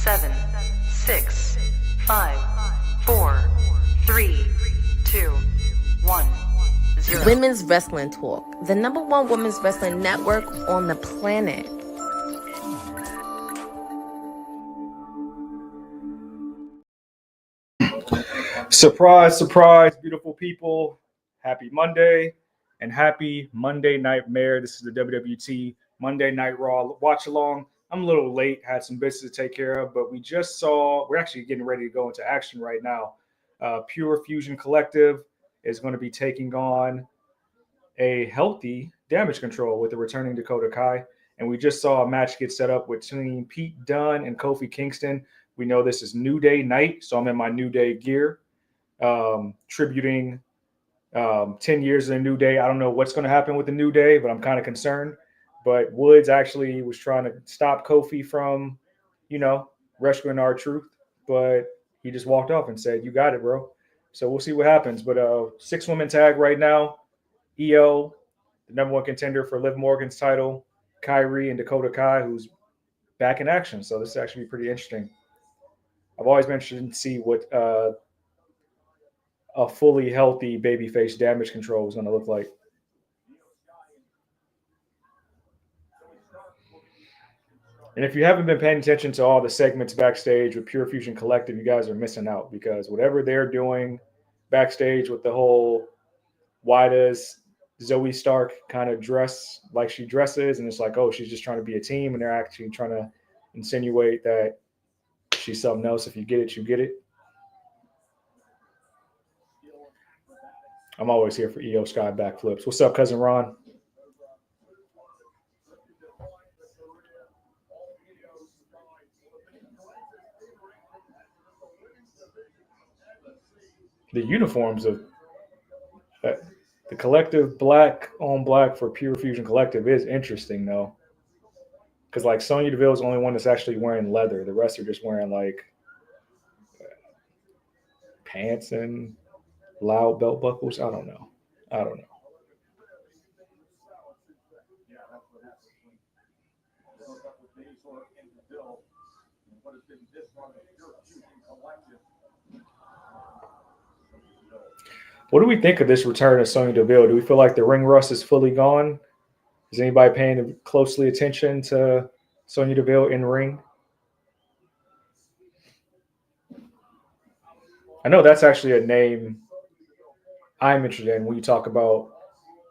7, 6, 5, 4, 3, 2, 1, 0. Women's Wrestling Talk, the #1 women's wrestling network on the planet. Surprise, surprise, beautiful people. Happy Monday and happy Monday Nightmare. This is the WWT Monday Night Raw watch along. I'm a little late, had some business to take care of, but we're actually getting ready to go into action right now. Pure Fusion Collective is going to be taking on a healthy Damage Control with the returning Dakota Kai. And we just saw a match get set up between Pete Dunne and Kofi Kingston. We know this is New Day night, so I'm in my New Day gear, tributing 10 years of the New Day. I don't know what's going to happen with the New Day, but I'm kind of concerned. But Woods actually was trying to stop Kofi from, rescuing R-Truth, but he just walked off and said, "You got it, bro." So we'll see what happens. But 6-woman tag right now. EO, the #1 contender for Liv Morgan's title, Kyrie and Dakota Kai, who's back in action. So this is actually pretty interesting. I've always been interested to see what a fully healthy babyface Damage Control is going to look like. And if you haven't been paying attention to all the segments backstage with Pure Fusion Collective, you guys are missing out, because whatever they're doing backstage with the whole, why does Zoe Stark kind of dress like she dresses, and it's like, oh, she's just trying to be a team, and they're actually trying to insinuate that she's something else. If you get it, you get it. I'm always here for EO Sky backflips. What's up, cousin Ron? The uniforms of the collective, black on black for Pure Fusion Collective, is interesting though, because like Sonya Deville is the only one that's actually wearing leather. The rest are just wearing like pants and loud belt buckles. I don't know. What do we think of this return of Sonya Deville? Do we feel like the ring rust is fully gone? Is anybody paying closely attention to Sonya Deville in ring? I know that's actually a name I'm interested in when you talk about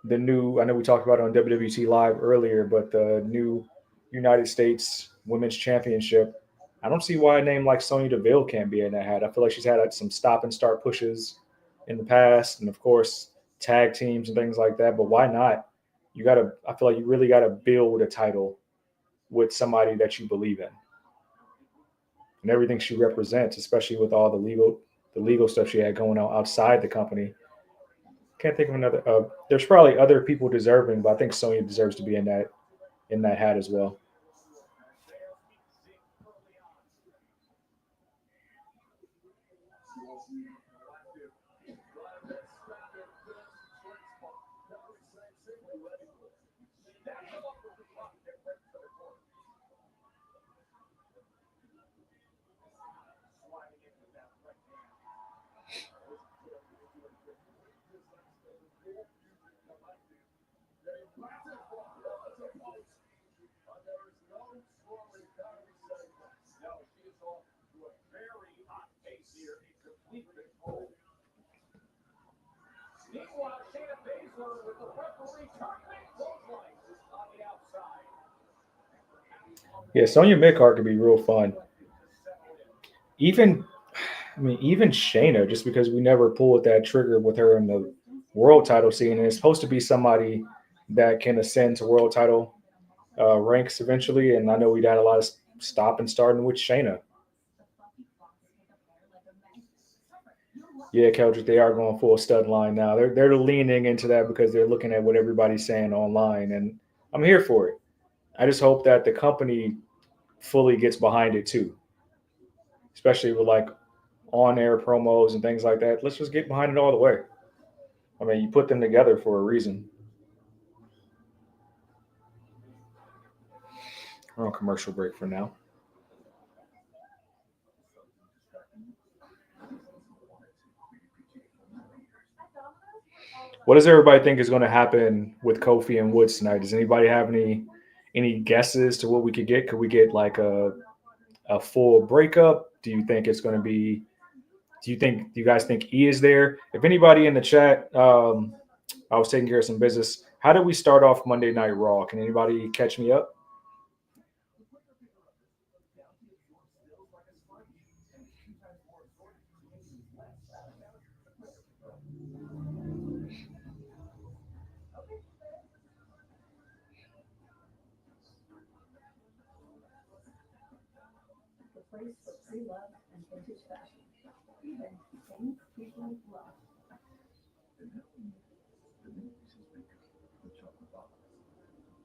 the new. I know we talked about it on WWT Live earlier, but the new United States Women's Championship. I don't see why a name like Sonya Deville can't be in that hat. I feel like she's had some stop and start pushes in the past, and of course tag teams and things like that. But why not? I feel like you really gotta build a title with somebody that you believe in and everything she represents, especially with all the legal stuff she had going on outside the company. Can't think of another. There's probably other people deserving, but I think Sonya deserves to be in that hat as well. Yeah, Sonya Midcard could be real fun. Even, even Shayna, just because we never pulled that trigger with her in the world title scene, and it's supposed to be somebody that can ascend to world title ranks eventually. And I know we'd had a lot of stop and starting with Shayna. Yeah, Keldrick, they are going full stud line now. They're leaning into that because they're looking at what everybody's saying online, and I'm here for it. I just hope that the company fully gets behind it too, especially with like on-air promos and things like that. Let's just get behind it all the way. I mean, you put them together for a reason. We're on commercial break for now. What does everybody think is going to happen with Kofi and Woods tonight? Does anybody have any guesses to what we could get? Could we get like a full breakup? Do you think it's going to be? Do you guys think E is there? If anybody in the chat, I was taking care of some business. How did we start off Monday Night Raw? Can anybody catch me up?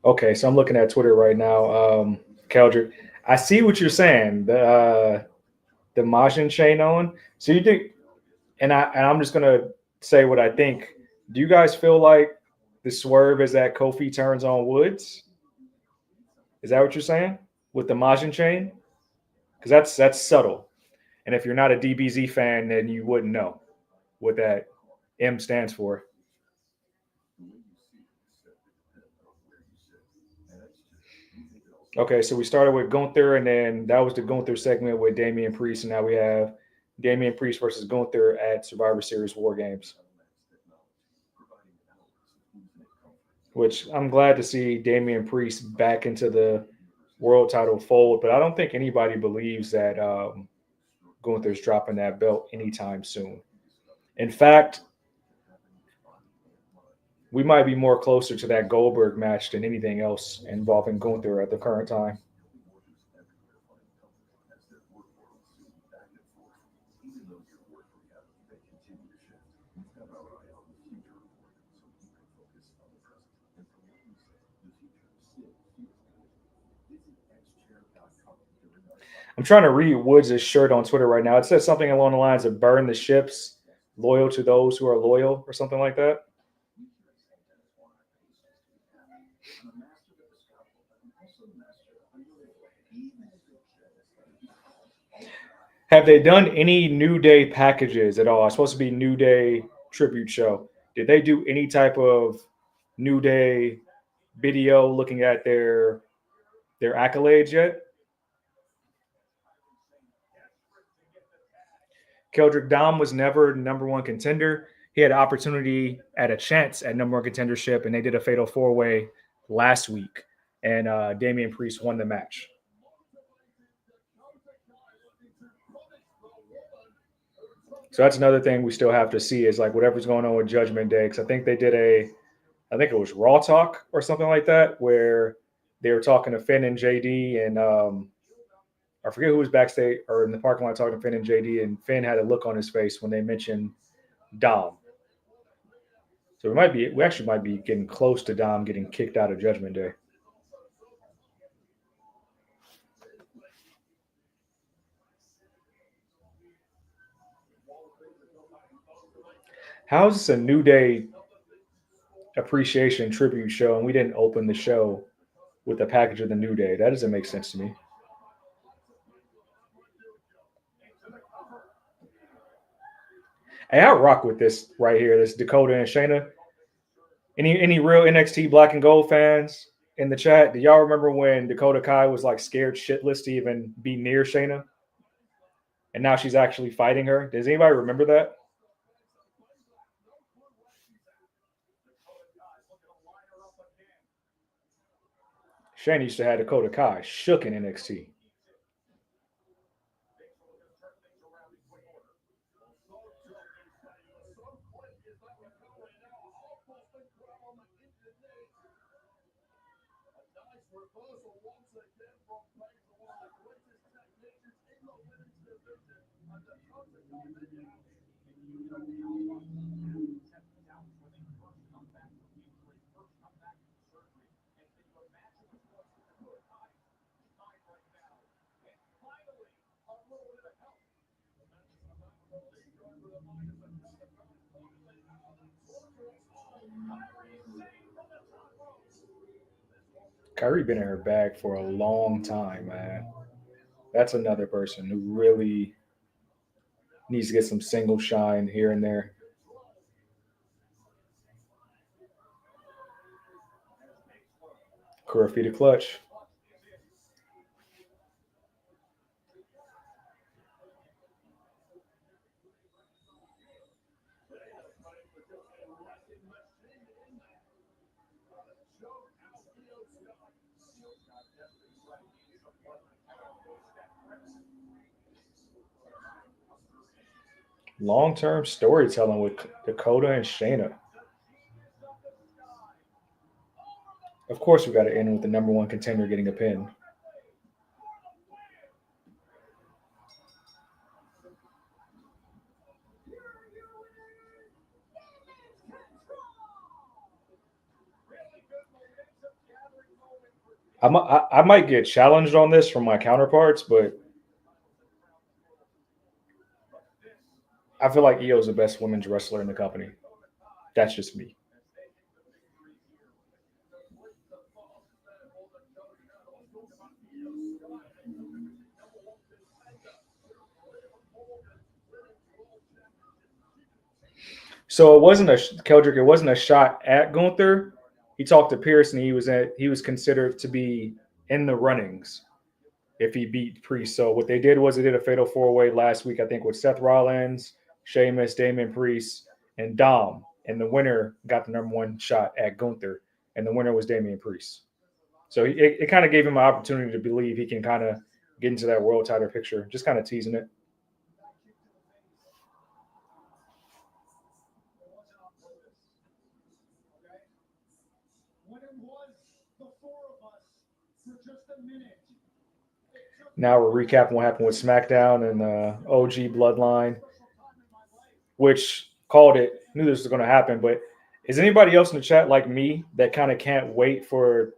Okay, so I'm looking at Twitter right now. Keldrick, I see what you're saying. The Majin chain on. So you think, and I'm just gonna say what I think. Do you guys feel like the swerve is that Kofi turns on Woods? Is that what you're saying with the Majin chain? Because that's subtle. And if you're not a DBZ fan, then you wouldn't know what that M stands for. Okay, so we started with Gunther, and then that was the Gunther segment with Damian Priest, and now we have Damian Priest versus Gunther at Survivor Series War Games. Which I'm glad to see Damian Priest back into the world title fold, but I don't think anybody believes that Gunther's dropping that belt anytime soon. In fact, we might be more closer to that Goldberg match than anything else involving Gunther at the current time. I'm trying to read Woods' shirt on Twitter right now. It says something along the lines of "burn the ships, loyal to those who are loyal," or something like that. Have they done any New Day packages at all? It's supposed to be New Day tribute show. Did they do any type of New Day video looking at their accolades yet? Keldrick Dom was never number one contender. He had an opportunity at a chance at number one contendership, and they did a fatal four-way last week, and Damian Priest won the match. So that's another thing we still have to see is like whatever's going on with Judgment Day. Because I think they did I think it was Raw Talk or something like that, where they were talking to Finn and JD, and I forget who was backstage or in the parking lot talking to Finn and JD, and Finn had a look on his face when they mentioned Dom. So we actually might be getting close to Dom getting kicked out of Judgment Day. How is this a New Day appreciation tribute show and we didn't open the show with a package of the New Day? That doesn't make sense to me. Hey, I rock with this right here. This Dakota and Shayna. Any real NXT Black and Gold fans in the chat? Do y'all remember when Dakota Kai was like scared shitless to even be near Shayna? And now she's actually fighting her. Does anybody remember that? Shayna used to have Dakota Kai shook in NXT. Kyrie been in her bag for a long time, man. That's another person who really needs to get some single shine here and there. Kurafita the clutch. Long-term storytelling with Dakota and Shayna. Of course, we got to end with the number one contender getting a pin. I might get challenged on this from my counterparts, but I feel like Io is the best women's wrestler in the company. That's just me. So it wasn't a Keldrick. It wasn't a shot at Gunther. He talked to Pierce, and he was considered to be in the runnings if he beat Priest. So what they did was they did a fatal four-way last week, I think, with Seth Rollins, Sheamus, Damian Priest, and Dom. And the winner got the number one shot at Gunther, and the winner was Damian Priest. So it kind of gave him an opportunity to believe he can kind of get into that world title picture, just kind of teasing it. Now we're recapping what happened with SmackDown and OG Bloodline, which called it, knew this was going to happen. But is anybody else in the chat like me that kind of can't wait for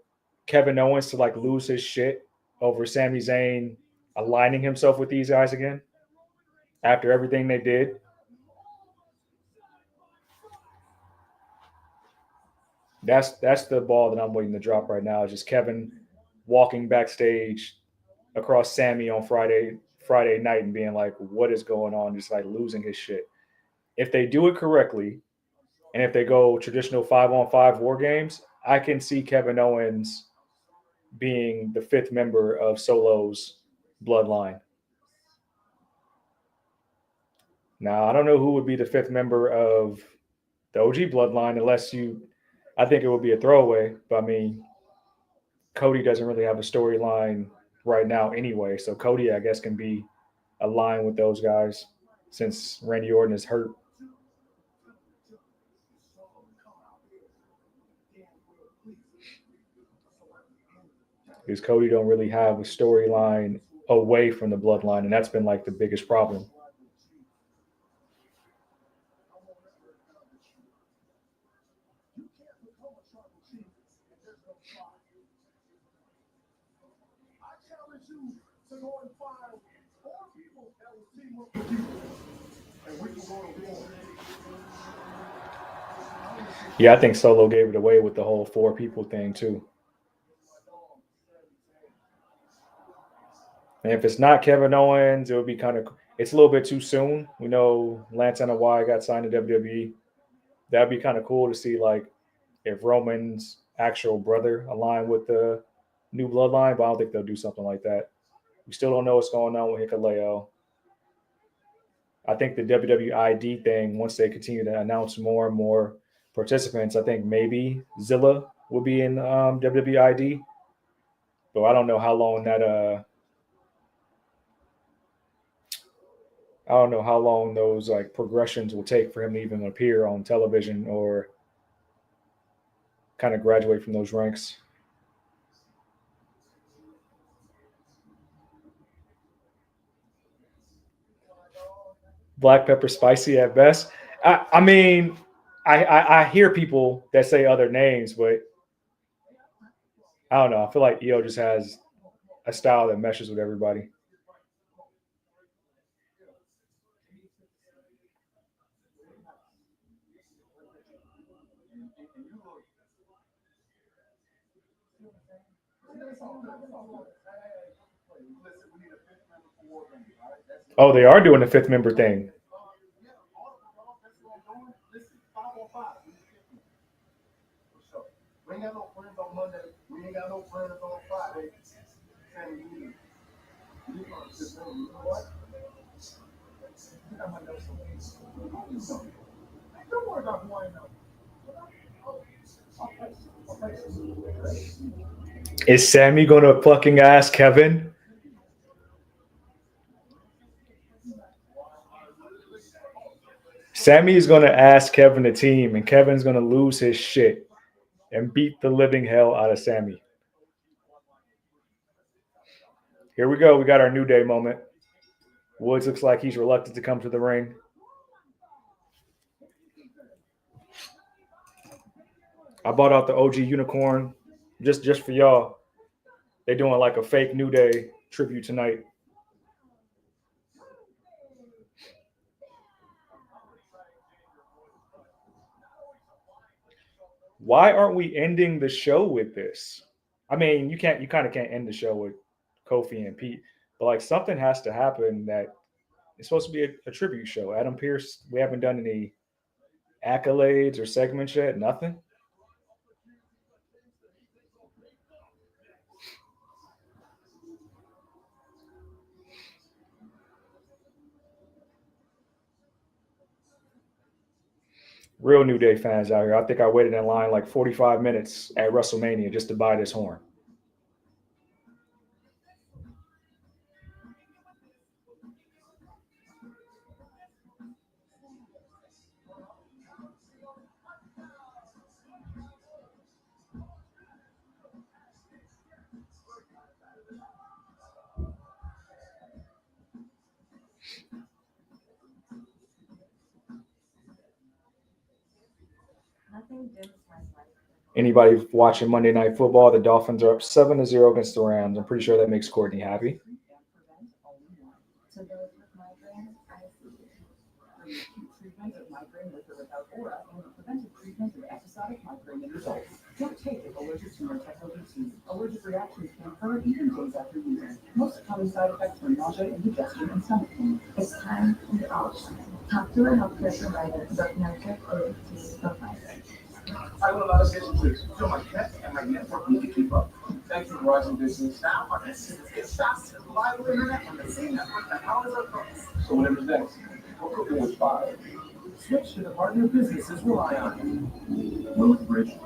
Kevin Owens to like lose his shit over Sami Zayn aligning himself with these guys again after everything they did? That's the ball that I'm waiting to drop right now. Is just Kevin walking backstage across Sammy on Friday night and being like, what is going on? Just like losing his shit. If they do it correctly, and if they go traditional 5-on-5 war games, I can see Kevin Owens being the fifth member of Solo's bloodline. Now, I don't know who would be the fifth member of the OG bloodline unless I think it would be a throwaway. But I mean, Cody doesn't really have a storyline right now anyway. So Cody, I guess, can be aligned with those guys since Randy Orton is hurt. Because Cody don't really have a storyline away from the bloodline, and that's been like the biggest problem. Yeah, I think Solo gave it away with the whole 4 people thing too. And if it's not Kevin Owens, it would be it's a little bit too soon. We know Lance Anoa'i got signed to WWE. That'd be kind of cool to see, like, if Roman's actual brother aligned with the new bloodline, but I don't think they'll do something like that. We still don't know what's going on with Hikuleo. I think the WWID thing, once they continue to announce more and more participants, I think maybe Zilla will be in WWID. But I don't know how long I don't know how long those like progressions will take for him to even appear on television or kind of graduate from those ranks. Black pepper spicy at best. I mean, I hear people that say other names, but I don't know. I feel like Io just has a style that meshes with everybody. Oh, they are doing the fifth member thing. Is Sammy gonna fucking ask Kevin? Sammy is gonna ask Kevin the team, and Kevin's gonna lose his shit and beat the living hell out of Sammy. Here we go. We got our New Day moment. Woods looks like he's reluctant to come to the ring. I bought out the OG unicorn just for y'all. They're doing like a fake New Day tribute tonight. Why aren't we ending the show with this? I mean, you kind of can't end the show with Kofi and Pete, but like something has to happen that it's supposed to be a tribute show. Adam Pearce, we haven't done any accolades or segments yet, nothing. Real New Day fans out here. I think I waited in line like 45 minutes at WrestleMania just to buy this horn. Anybody watching Monday Night Football? The Dolphins are up 7-0 against the Rams. I'm pretty sure that makes Courtney happy. Don't take if allergic to multi-potency. Allergic reactions can occur even days after use. Most common side effects are nausea, indigestion, and stomach pain. It's time to be option. Talk to a healthcare provider about network or provider. I want a lot of businesses, so my pet and my network need to keep up. Thanks for Verizon Business. Now our businesses get faster, reliable internet on the same network that powers our phones. So whatever's next, we're cooking with fire. Switch to the partner businesses rely on. Lois Bridge,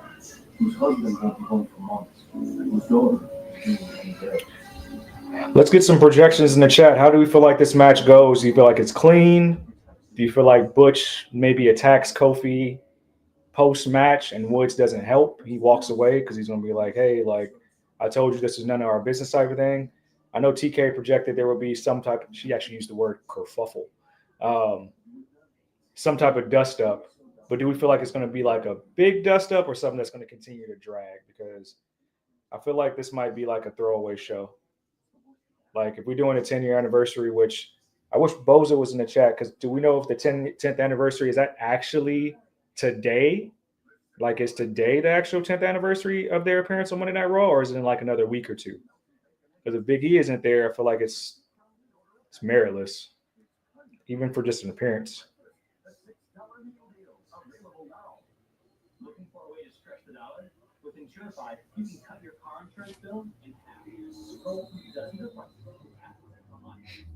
whose husband won't be home for months, whose daughter is dead. Let's get some projections in the chat. How do we feel like this match goes? Do you feel like it's clean? Do you feel like Butch maybe attacks Kofi post-match and Woods doesn't help? He walks away because he's going to be like, hey, like, I told you this is none of our business type of thing. I know TK projected there will be some type of, she actually used the word kerfuffle, some type of dust up. But do we feel like it's going to be like a big dust up or something that's going to continue to drag? Because I feel like this might be like a throwaway show. Like if we're doing a 10-year anniversary, which I wish Boza was in the chat, because do we know if the 10th anniversary, is that actually today? Like is today the actual 10th anniversary of their appearance on Monday Night Raw, or is it in like another week or two? Because if Big E isn't there, I feel like it's meritless, even for just an appearance. Looking for a way to stretch the dollar? With Insurify, you can cut your car insurance bill in half. Scroll through dozens of prices.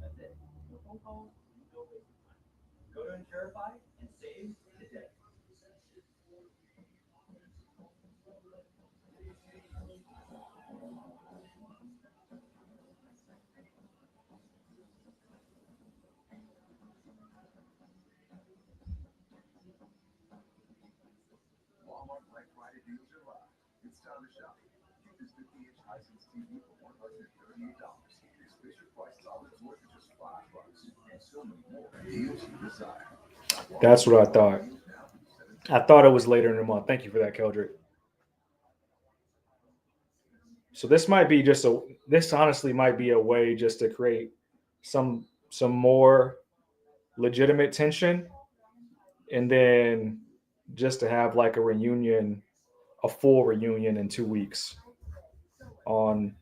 That's it. No phone calls, no wasting time. Go to Insurify and save today. Walmart Black Friday deals are live. It's time to shop. Get this 50-inch Hisense TV for $138. This Fisher-Price solid is worth just $5. And so many more deals you desire. That's what I thought. I thought it was later in the month. Thank you for that, Keldrick. So this might be just this honestly might be a way just to create some more legitimate tension, and then just to have like a reunion, a full reunion in 2 weeks on,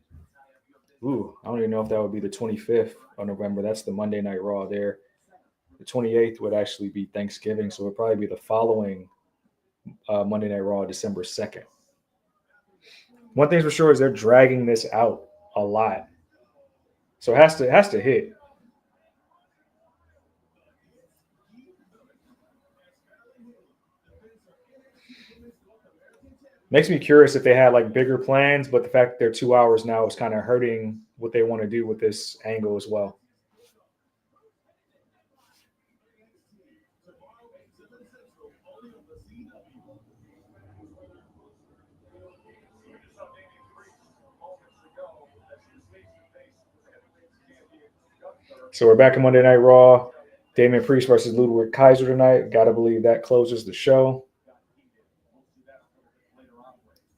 I don't even know if that would be the 25th of November. That's the Monday Night Raw there. The 28th would actually be Thanksgiving, so it would probably be the following Monday Night Raw, December 2nd. One thing's for sure is they're dragging this out a lot. So it has to hit. Makes me curious if they had like bigger plans, but the fact that they're 2 hours now is kind of hurting what they want to do with this angle as well. So we're back in Monday Night Raw. Damian Priest versus Ludwig Kaiser tonight. Gotta believe that closes the show.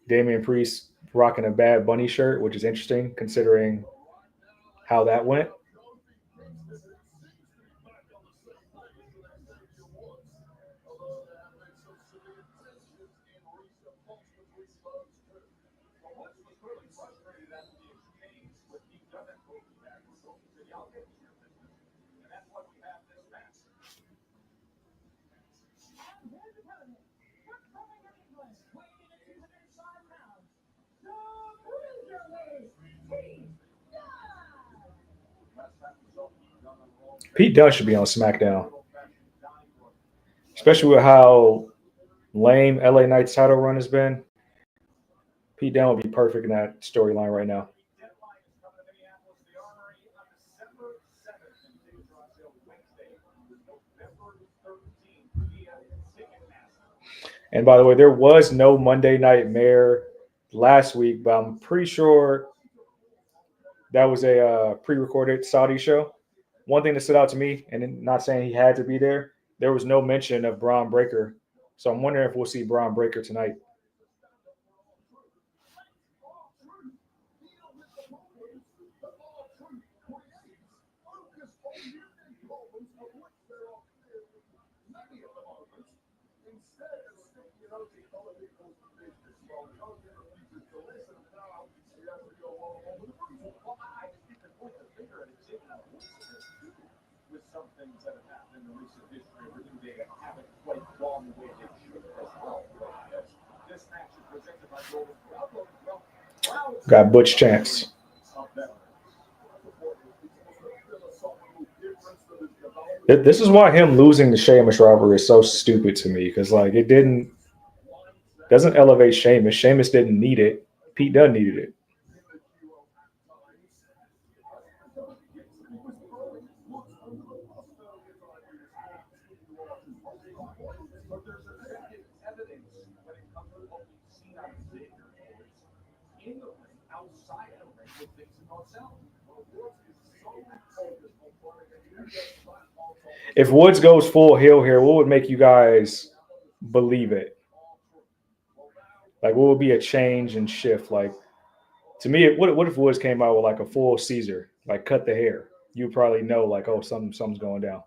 Damian Priest rocking a Bad Bunny shirt, which is interesting considering how that went. Pete Dunne should be on SmackDown, especially with how lame LA Knight's title run has been. Pete Dunne would be perfect in that storyline right now. And by the way, there was no Monday Nightmare last week, but I'm pretty sure that was a pre-recorded Saudi show. One thing that stood out to me, and not saying he had to be there, there was no mention of Braun Breaker. So I'm wondering if we'll see Braun Breaker tonight. Got Butch Chance. This is why him losing the Sheamus rivalry is so stupid to me, because like it doesn't elevate Sheamus. Sheamus didn't need it. Pete Dunne needed it. If Woods goes full heel here, what would make you guys believe it? Like, what would be a change and shift? Like, to me, what if Woods came out with like a full Caesar, like cut the hair? You probably know, like, oh, something's going down.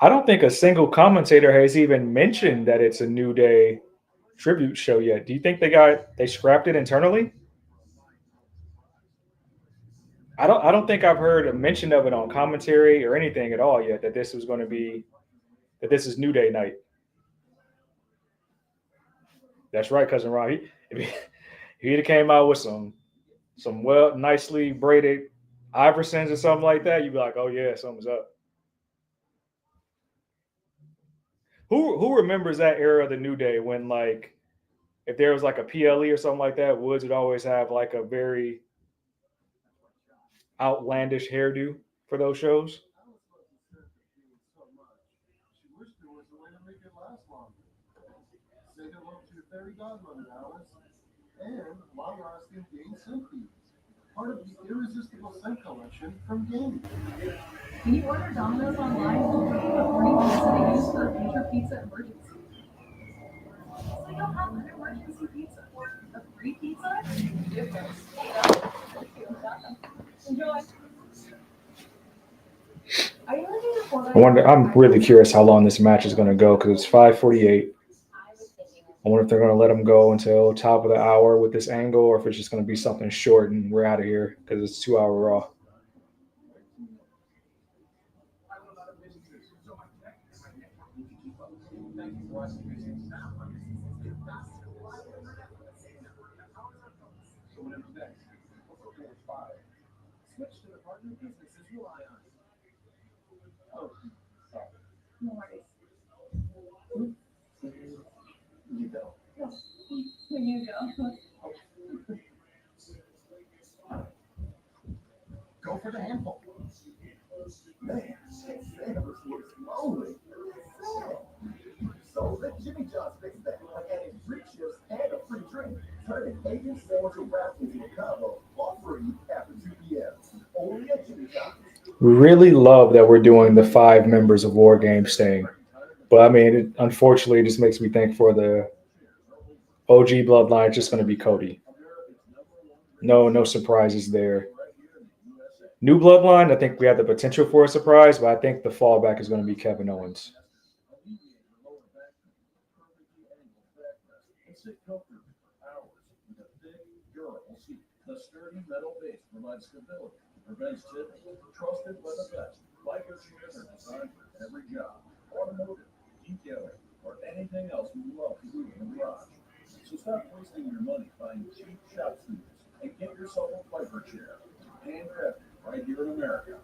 I don't think a single commentator has even mentioned that it's a New Day tribute show yet. Do you think they scrapped it internally? I don't think I've heard a mention of it on commentary or anything at all yet, that this is New Day night. That's right, Cousin Ron. He'd have came out with some well nicely braided Iversons or something like that, you'd be like, oh yeah, something's up. Who remembers that era of the New Day when, like, if there was like a PLE or something like that, Woods would always have like a very outlandish hairdo for those shows? Say hello to your fairy godmother, Alice, and long-lasting Game Scent Beads, part of the irresistible scent collection from Game. When you order Domino's online, we'll give you a free pizza to use for a future pizza emergency. So you'll have an emergency pizza. A free pizza? Difference. Enjoy. I'm really curious how long this match is going to go because it's 5:48. I wonder if they're going to let them go until top of the hour with this angle, or if it's just going to be something short and we're out of here because it's 2 hour Raw. So whatever's next, what's up with 5? Switch to the partner businesses rely on. Oh, sorry. No worries. You go. Here you go. Go for the handful. Man, Sanders was slowly. So let Jimmy John's fix that by adding free chips and a free drink. Turn an 8-inch sandwich or wrap into a combo for free after 2 p.m. Only at Jimmy John's. We really love that we're doing the 5 members of War Games thing. But I mean, unfortunately, it just makes me think for the OG bloodline, it's just going to be Cody. No surprises there. New bloodline, I think we have the potential for a surprise, but I think the fallback is going to be Kevin Owens. The sturdy metal base provides stability, prevents tipping, trusted by the best. Biker chairs are designed for every job, automotive, detailing, or anything else you love to do in the garage. So stop wasting your money buying cheap shop suits and get yourself a Viper chair, handcrafted right here in America.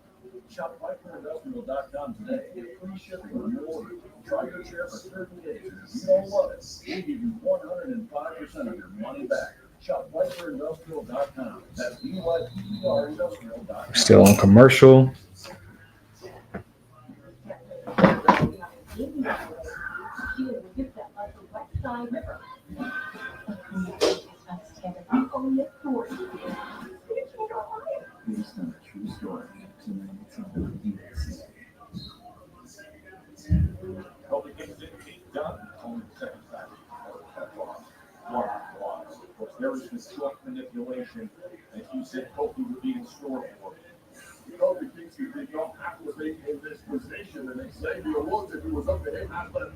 Shop ViperIndustrial.com today. Get free shipping on your order. Try your chair for 30 days, and if you don't love it, we'll give you 105% of your money back. Shop ViperIndustrial.com. That's VYPERIndustrial.com. Still on commercial. Based on a true story, tonight it's on DXC. Kobe things didn't get done only the second time. That was one. Of course, there was this short manipulation that you said Kobe would be in store for. Kobe thinks he did not activate in this position, and they say the awards if he was up to him, but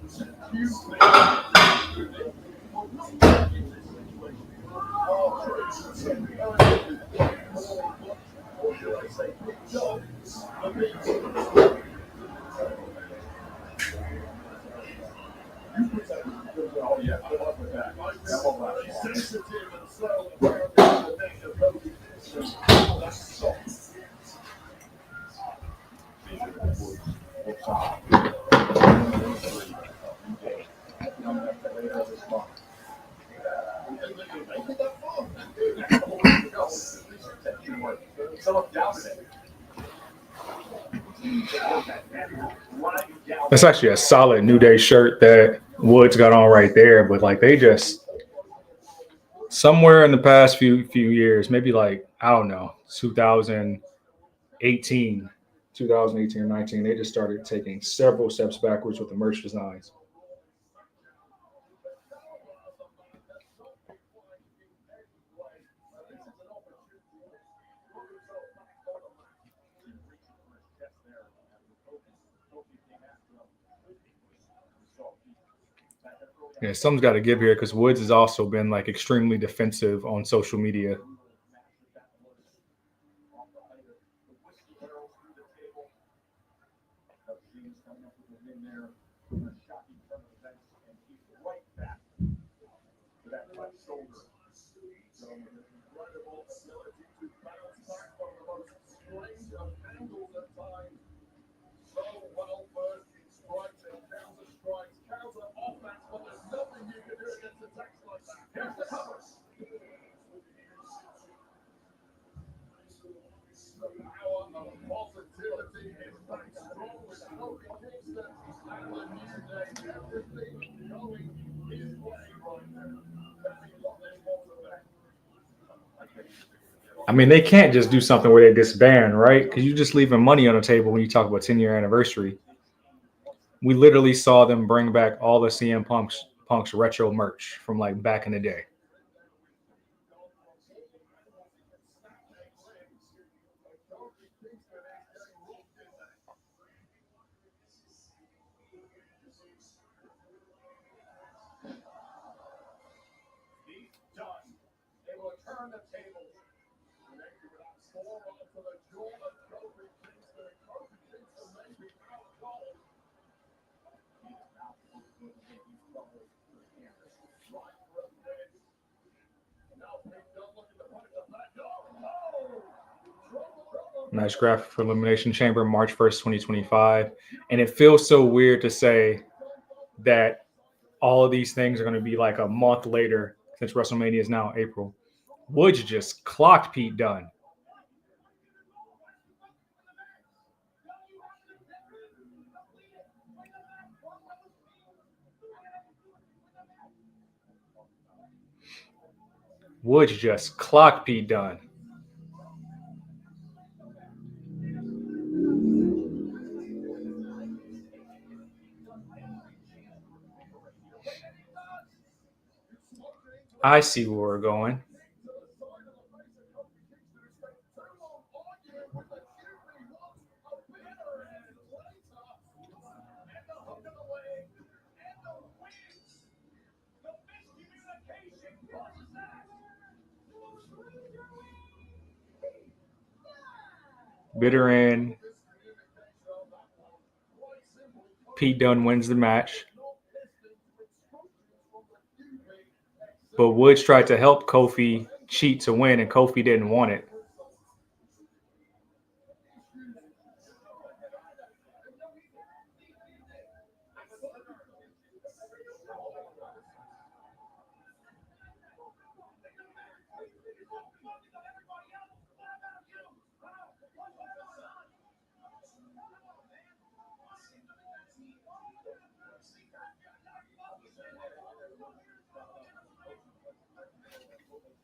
or should I say, Joe, you put that oh yeah, I love with that. I'm sensitive and subtle aware of the thing of Kobe. That's soft. That's actually a solid New Day shirt that Woods got on right there. But like they just somewhere in the past few years, maybe like I don't know, 2018 or 19, they just started taking several steps backwards with the merch designs. Yeah, something's got to give here because Woods has also been like extremely defensive on social media. I mean, they can't just do something where they disband, right? Because you're just leaving money on the table when you talk about 10-year anniversary. We literally saw them bring back all the CM Punk's retro merch from like back in the day. Nice graphic for Elimination Chamber, March 1st, 2025. And it feels so weird to say that all of these things are going to be like a month later since WrestleMania is now April. Woods just clocked Pete Dunne. Woods just clocked Pete Dunne. I see where we're going. Bitter end. Pete Dunne wins the match. But Woods tried to help Kofi cheat to win, and Kofi didn't want it.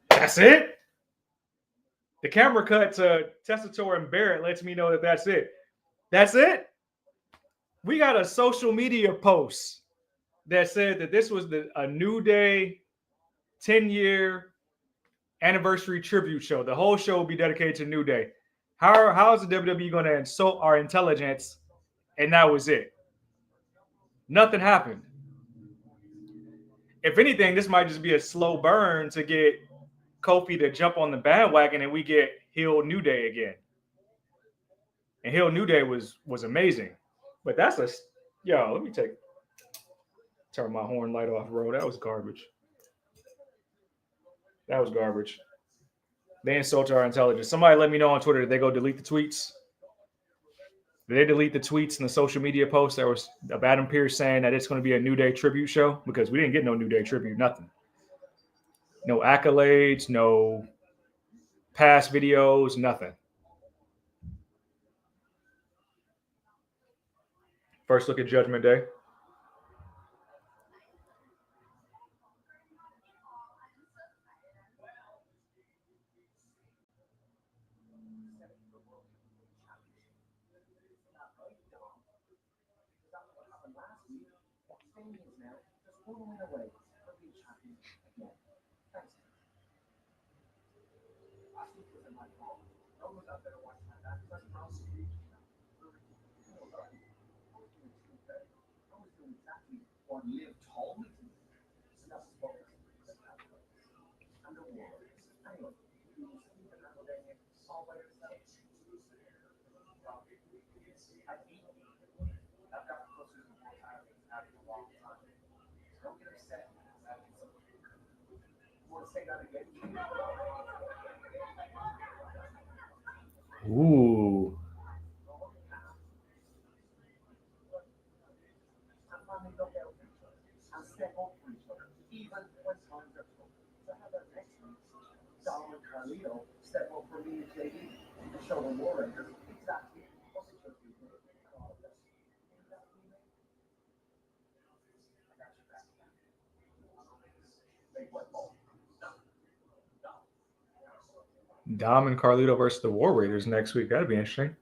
That's it? The camera cut to Tessitore and Barrett lets me know that that's it. That's it? We got a social media post that said that this was a New Day 10-year anniversary tribute show. The whole show will be dedicated to New Day. How is the WWE going to insult our intelligence? And that was it. Nothing happened. If anything, this might just be a slow burn to get Kofi to jump on the bandwagon and we get heel New Day again. And heel New Day was amazing. But that's let me turn my horn light off, bro. That was garbage. That was garbage. They insulted our intelligence. Somebody let me know on Twitter, did they go delete the tweets? Did they delete the tweets and the social media post that was of Adam Pearce saying that it's going to be a New Day tribute show? Because we didn't get no New Day tribute, nothing. No accolades, no past videos, nothing. First look at Judgment Day. Ooh. Dom and Carlito versus the War Raiders next week. That'd be interesting.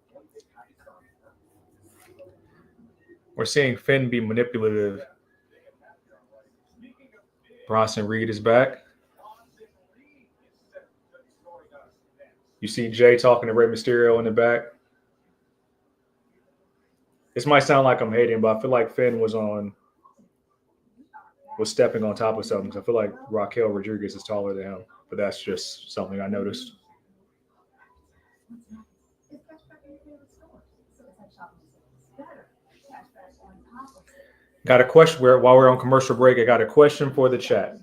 We're seeing Finn be manipulative. Bronson Reed is back. You see Jay talking to Rey Mysterio in the back. This might sound like I'm hating, but I feel like Finn was stepping on top of something. I feel like Raquel Rodriguez is taller than him. but that's just something I noticed. Is cashback in your favorite stores? So it's like shopping sales better. Cashback on top of it. Got a question while we're on commercial break. I got a question for the chat.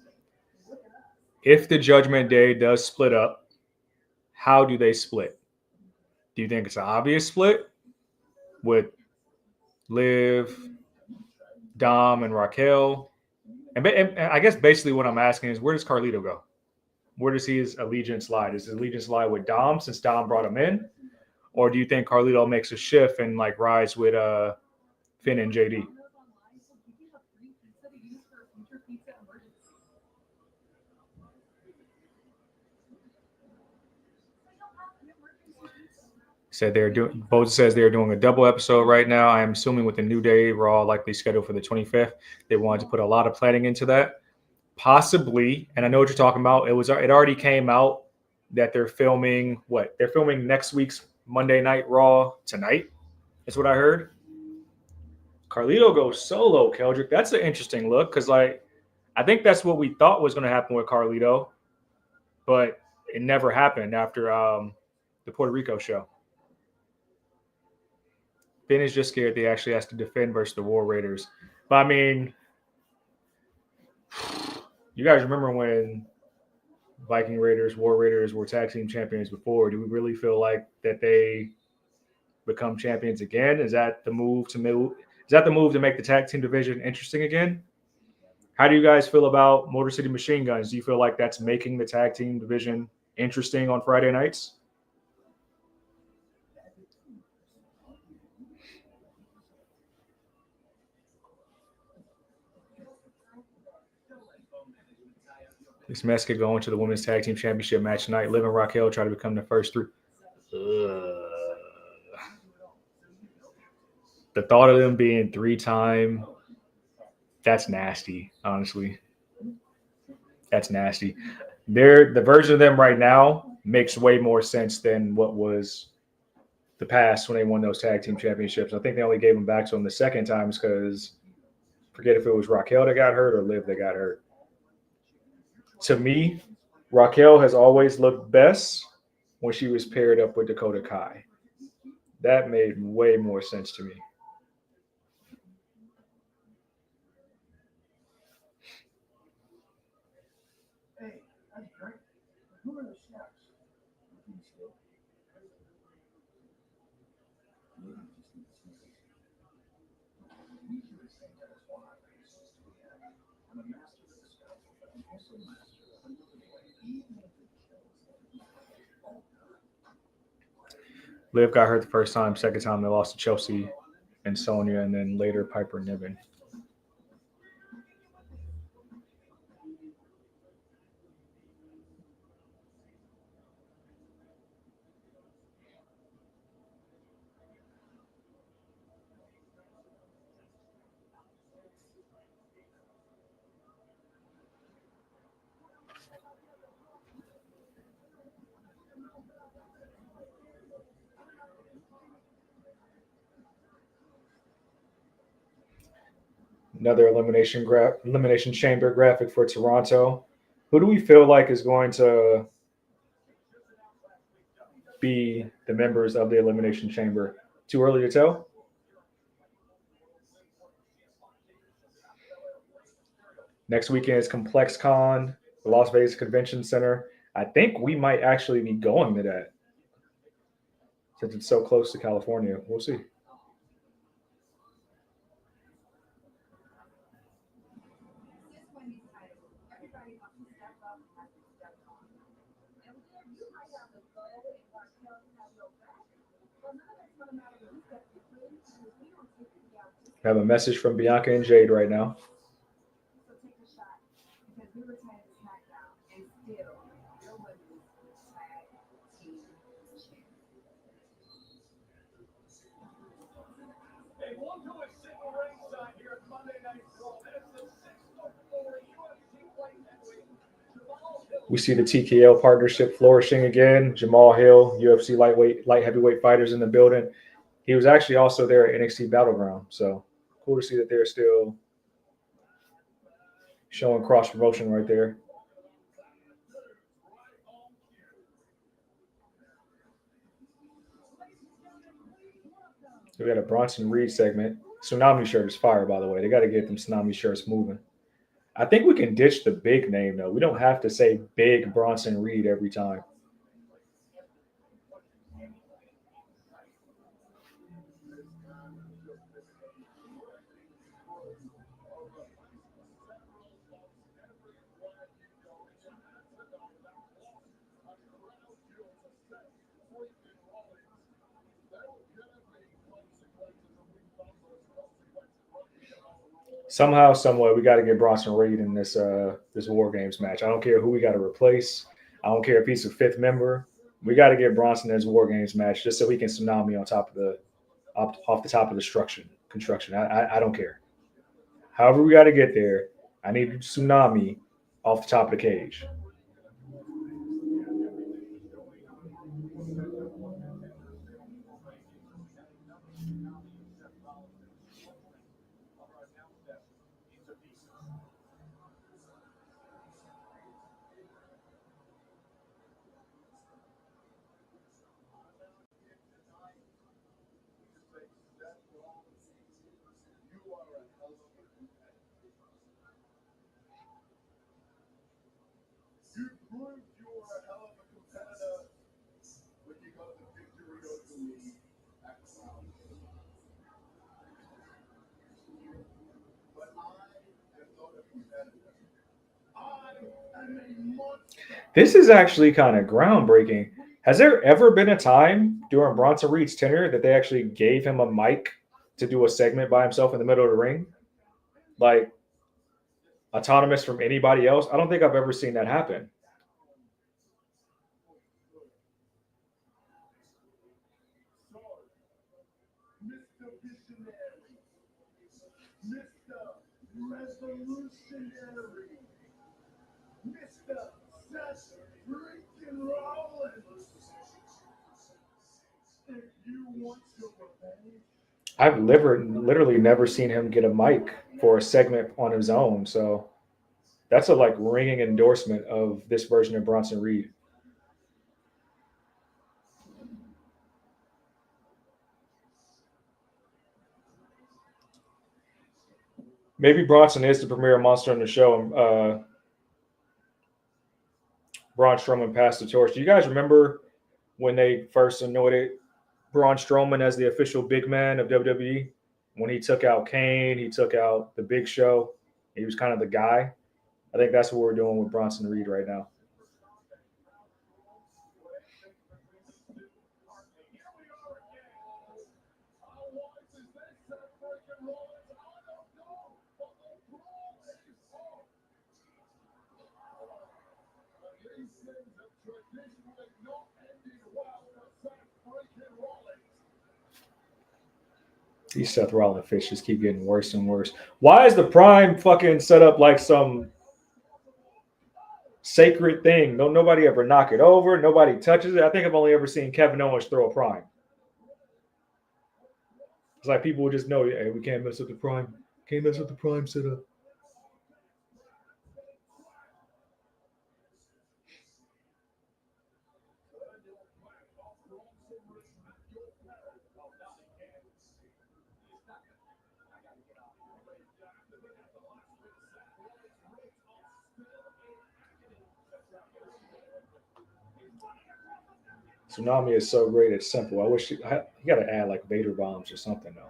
If the Judgment Day does split up, how do they split? Do you think it's an obvious split with Liv, Dom, and Raquel? And I guess basically what I'm asking is, where does Carlito go? Where does his allegiance lie? Does his allegiance lie with Dom since Dom brought him in? Or do you think Carlito makes a shift and like rides with Finn and JD? Said they're doing. Boza says they're doing a double episode right now. I am assuming with the New Day Raw likely scheduled for the 25th. They wanted to put a lot of planning into that, possibly. And I know what you're talking about. It already came out that they're filming what? They're filming next week's Monday Night Raw tonight. That's what I heard. Carlito goes solo, Keldrick. That's an interesting look because, like, I think that's what we thought was going to happen with Carlito, but it never happened after the Puerto Rico show. Finn is just scared they actually has to defend versus the War Raiders. But I mean, you guys remember when Viking Raiders, War Raiders were tag team champions before? Do we really feel like that they become champions again? Is that the move to make the tag team division interesting again? How do you guys feel about Motor City Machine Guns? Do you feel like that's making the tag team division interesting on Friday nights? This mess could go into the Women's Tag Team Championship match tonight. Liv and Raquel try to become the first three. The thought of them being 3-time, that's nasty, honestly. That's nasty. The version of them right now makes way more sense than what was the past when they won those tag team championships. I think they only gave them back to them the second time because forget if it was Raquel that got hurt or Liv that got hurt. To me, Raquel has always looked best when she was paired up with Dakota Kai. That made way more sense to me. Hey, that's great. Who are the chefs? Liv got hurt the first time. Second time they lost to Chelsea and Sonya, and then later Piper Niven. Another elimination chamber graphic for Toronto. Who do we feel like is going to be the members of the elimination chamber? Too early to tell? Next weekend is ComplexCon, the Las Vegas Convention Center. I think we might actually be going to that since it's so close to California. We'll see. I have a message from Bianca and Jade right now. So take a shot because we were tied to SmackDown and still no women's tag team champion. Hey, welcome to a single ringside here at Monday Night Raw. That is the 6th UFC fight heavyweight. We see the TKO partnership flourishing again. Jamal Hill, UFC light heavyweight fighters in the building. He was actually also there at NXT Battleground. So cool to see that they're still showing cross promotion right there. We got a Bronson Reed segment. Tsunami shirt is fire, by the way. They got to get them Tsunami shirts moving. I think we can ditch the big name though. We don't have to say Big Bronson Reed every time. Somehow, someway, we got to get Bronson Reed in this War Games match. I don't care who we got to replace. I don't care if he's a fifth member. We got to get Bronson in this War Games match just so he can tsunami on top of the off the top of the construction. I don't care. However, we got to get there. I need tsunami off the top of the cage. You proved you were a hell of a competitor when you got the victory over me at Crown. But I am not a competitor. I am a monster. This is actually kind of groundbreaking. Has there ever been a time during Bronson Reed's tenure that they actually gave him a mic to do a segment by himself in the middle of the ring? Like autonomous from anybody else? I don't think I've ever seen that happen. So, Mr. Visionary, Mr. Revolutionary, Mr. Seth freaking Rollins. If you want your revenge, I've literally never seen him get a mic for a segment on his own. So that's a like ringing endorsement of this version of Bronson Reed. Maybe Bronson is the premier monster on the show. Braun Strowman passed the torch. Do you guys remember when they first anointed Braun Strowman as the official big man of WWE? When he took out Kane, he took out the Big Show. He was kind of the guy. I think that's what we're doing with Bronson Reed right now. These Seth Rollins fish just keep getting worse and worse. Why is the Prime fucking set up like some sacred thing? No, nobody ever knock it over. Nobody touches it. I think I've only ever seen Kevin Owens throw a Prime. It's like people would just know, hey, we can't mess with the Prime. Can't mess with the Prime setup. Tsunami is so great, it's simple. I wish you got to add like Vader bombs or something though.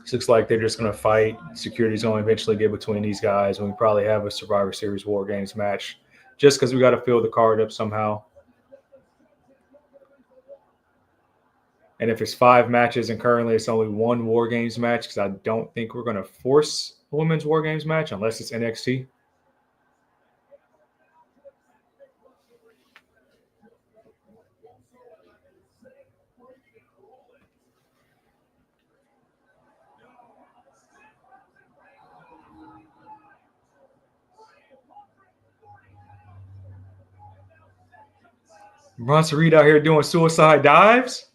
It looks like they're just going to fight. Security's going to eventually get between these guys, and we probably have a Survivor Series War Games match just because we got to fill the card up somehow. And if it's 5 matches and currently it's only 1 War Games match, because I don't think we're going to force a women's War Games match unless it's NXT. Bronson Reed out here doing suicide dives?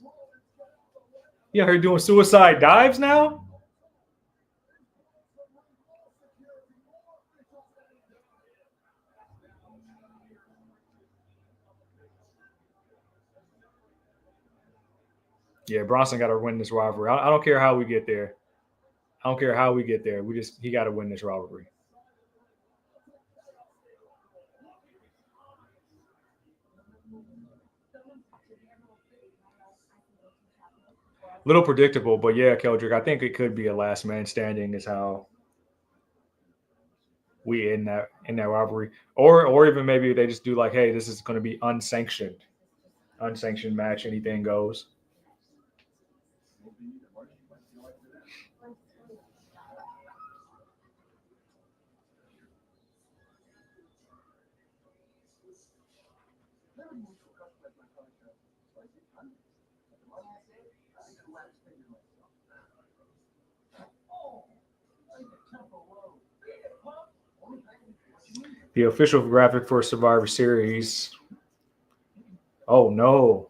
You out here doing suicide dives now? Yeah, Bronson got to win this rivalry. I don't care how we get there. I don't care how we get there. He got to win this rivalry. Little predictable, but yeah, Keldrick, I think it could be a last man standing is how we in that rivalry. Or even maybe they just do like, hey, this is going to be unsanctioned match, anything goes. The official graphic for Survivor Series. Oh no.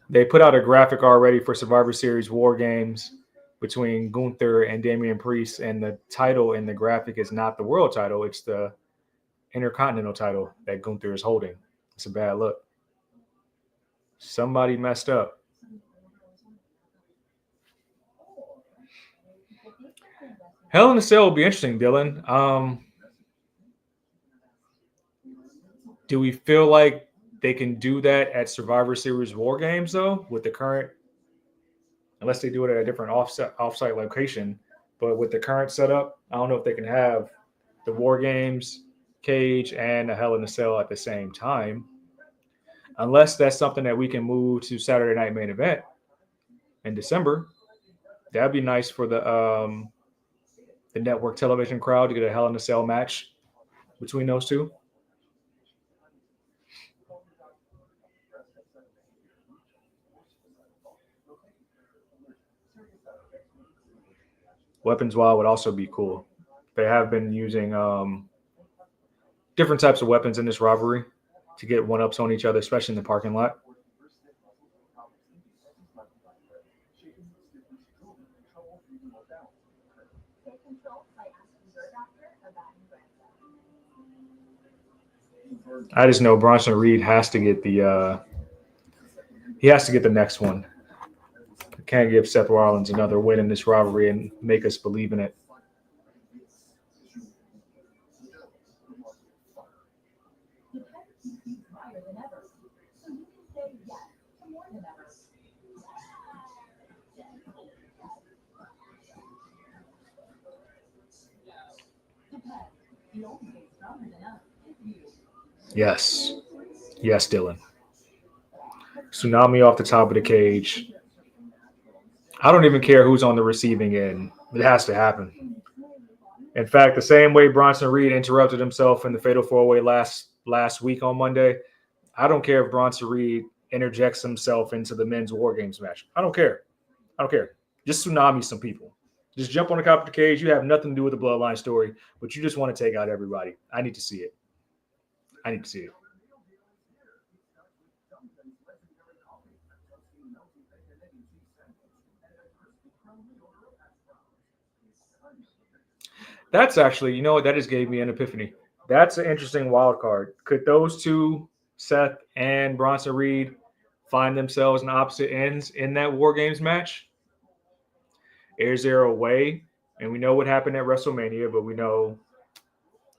They put out a graphic already for Survivor Series War Games between Gunther and Damian Priest, and the title in the graphic is not the world title, it's the Intercontinental title that Gunther is holding. It's a bad look. Somebody messed up. Hell in a Cell will be interesting, Dylan. Do we feel like they can do that at Survivor Series War Games though, with the current? Unless they do it at a different offsite location, but with the current setup, I don't know if they can have the War Games cage and a Hell in a Cell at the same time. Unless that's something that we can move to Saturday Night Main Event in December. That'd be nice for the network television crowd to get a Hell in a Cell match between those two. Weapons Wild would also be cool. They have been using different types of weapons in this rivalry to get one-ups on each other, especially in the parking lot. I just know Bronson Reed has to get the next one. Can't give Seth Rollins another win in this rivalry and make us believe in it. Yes. Yes, Dylan. Tsunami off the top of the cage. I don't even care who's on the receiving end. It has to happen. In fact, the same way Bronson Reed interrupted himself in the Fatal 4-Way last week on Monday, I don't care if Bronson Reed interjects himself into the men's War Games match. I don't care. Just tsunami some people. Just jump on the top of the cage. You have nothing to do with the Bloodline story, but you just want to take out everybody. I need to see it. That's actually, you know what? That just gave me an epiphany. That's an interesting wild card. Could those two, Seth and Bronson Reed, find themselves in opposite ends in that War Games match? Is there a way? And we know what happened at WrestleMania, but we know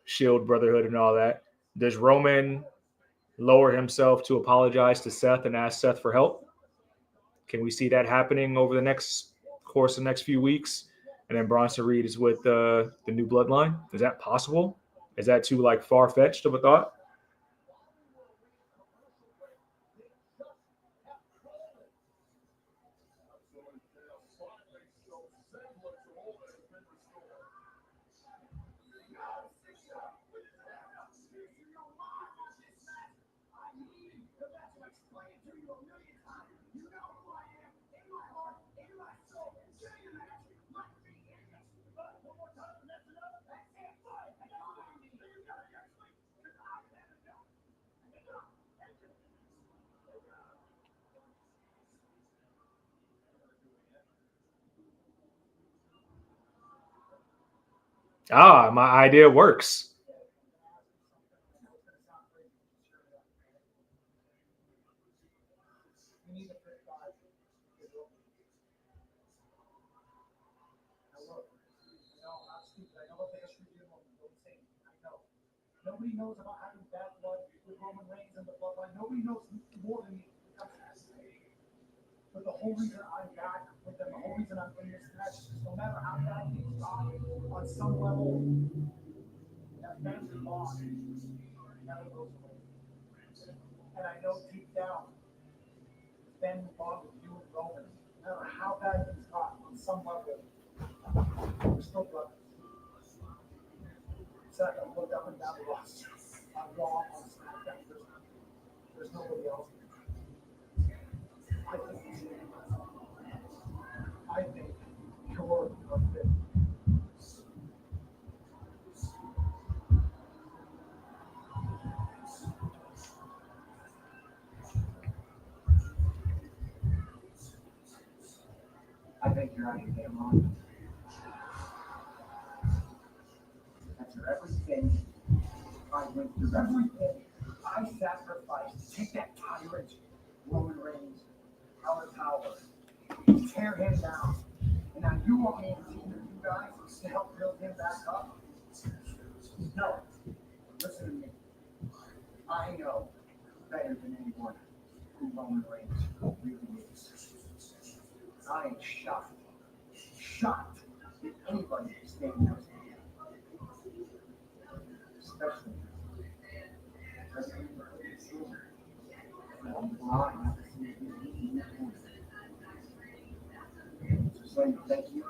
Shield Brotherhood and all that. Does Roman lower himself to apologize to Seth and ask Seth for help? Can we see that happening over the next few weeks? And then Bronson Reed is with the new Bloodline. Is that possible? Is that too far-fetched of a thought? My idea works. You need to pick five. Now look, I'm not stupid. I know about the history of the same. I know. Nobody knows about having bad blood with Roman Reigns and the bloodline. Nobody knows more than me. But the whole reason I'm back with them, the whole reason I'm in this match is no matter how bad things got, on some level, that family bond never goes away. And I know deep down, the family bond with you and Roman, no matter how bad things got, on some level, we're still brothers. So I can look up and down the roster. On Raw, on SmackDown, there's nobody else. I think you're a fit. I think you're out of your damn mind. After everything I went through, everything I sacrificed to take that tyrant, Roman Reigns, out of power, tear him down. And now you want me to team with you guys to help build him back up? No. Listen to me. I know better than anyone who Roman Reigns really is. I am shocked that anybody is standing next to him. Especially because I'm blind. So saying thank you.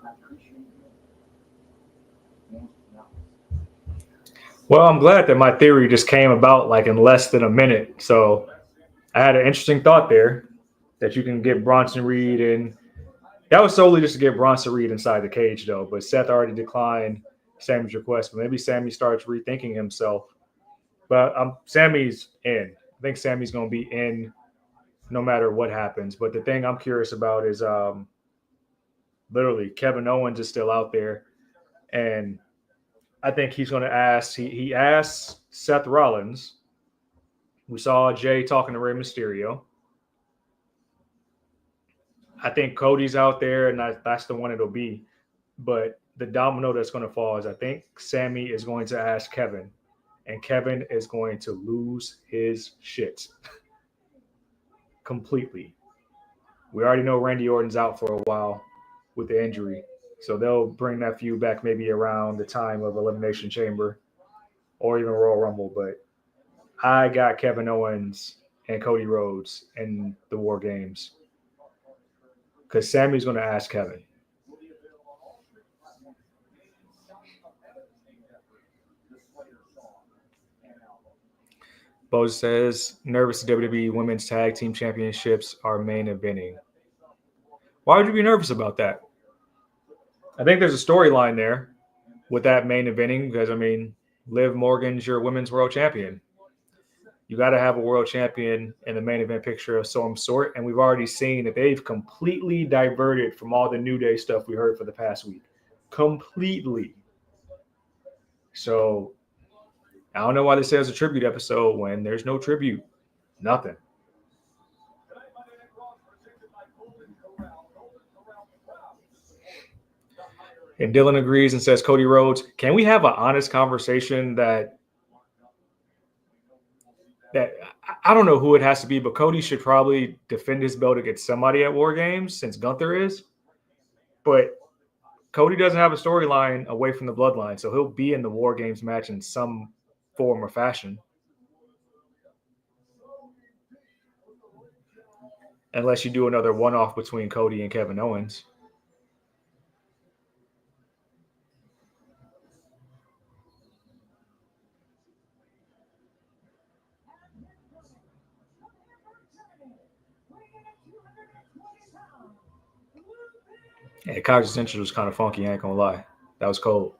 I appreciate you. No. Well, I'm glad that my theory just came about like in less than a minute. So I had an interesting thought there that you can get Bronson Reed in. That was solely just to get Bronson Reed inside the cage, though. But Seth already declined Sammy's request. But maybe Sammy starts rethinking himself. But Sammy's in. I think Sammy's going to be in no matter what happens. But the thing I'm curious about is literally Kevin Owens is still out there. And I think he's going to ask. He asked Seth Rollins. We saw Jay talking to Rey Mysterio. I think Cody's out there, and that's the one it'll be. But the domino that's going to fall is I think Sammy is going to ask Kevin, and Kevin is going to lose his shit completely. We already know Randy Orton's out for a while with the injury. So they'll bring that feud back maybe around the time of Elimination Chamber or even Royal Rumble. But I got Kevin Owens and Cody Rhodes in the War Games because Sammy's going to ask Kevin. Bo says, nervous WWE Women's Tag Team Championships are main eventing. Why would you be nervous about that? I think there's a storyline there with that main eventing because, I mean, Liv Morgan's your women's world champion. You got to have a world champion in the main event picture of some sort. And we've already seen that they've completely diverted from all the New Day stuff we heard for the past week. Completely. So I don't know why they say it's a tribute episode when there's no tribute. Nothing. And Dylan agrees and says, Cody Rhodes, can we have an honest conversation that I don't know who it has to be, but Cody should probably defend his belt against somebody at War Games since Gunther is. But Cody doesn't have a storyline away from the bloodline, so he'll be in the War Games match in some form or fashion. Unless you do another one-off between Cody and Kevin Owens. Yeah, College Central was kind of funky, I ain't gonna lie. That was cold.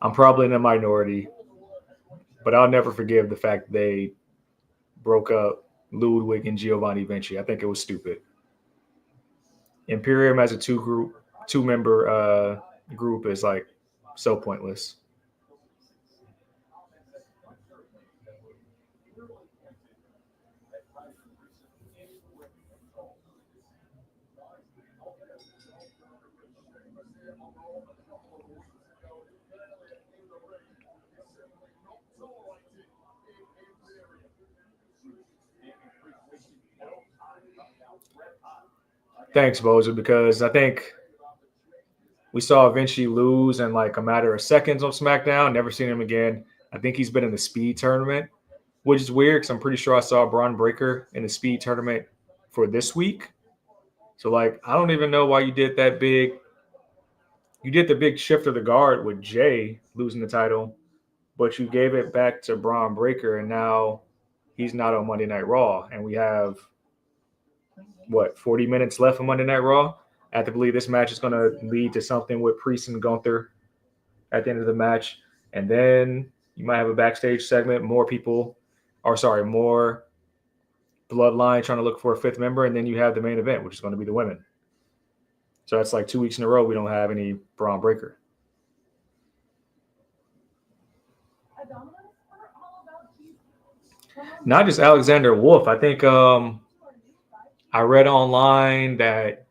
I'm probably in a minority, but I'll never forgive the fact they broke up Ludwig and Giovanni Vinci. I think it was stupid. Imperium as a two member group is like so pointless. Thanks, Bozer, because I think we saw Vinci lose in like a matter of seconds on SmackDown. Never seen him again. I think he's been in the Speed tournament, which is weird because I'm pretty sure I saw Braun Breaker in the Speed tournament for this week. So like, I don't even know why you did that big. You did the big shift of the guard with Jay losing the title, but you gave it back to Braun Breaker, and now he's not on Monday Night Raw, and we have 40 minutes left of Monday Night Raw. I have to believe this match is going to lead to something with Priest and Gunther at the end of the match. And then you might have a backstage segment, more Bloodline trying to look for a fifth member. And then you have the main event, which is going to be the women. So that's like 2 weeks in a row we don't have any Braun Breaker. Not just Alexander Wolf. I think I read online that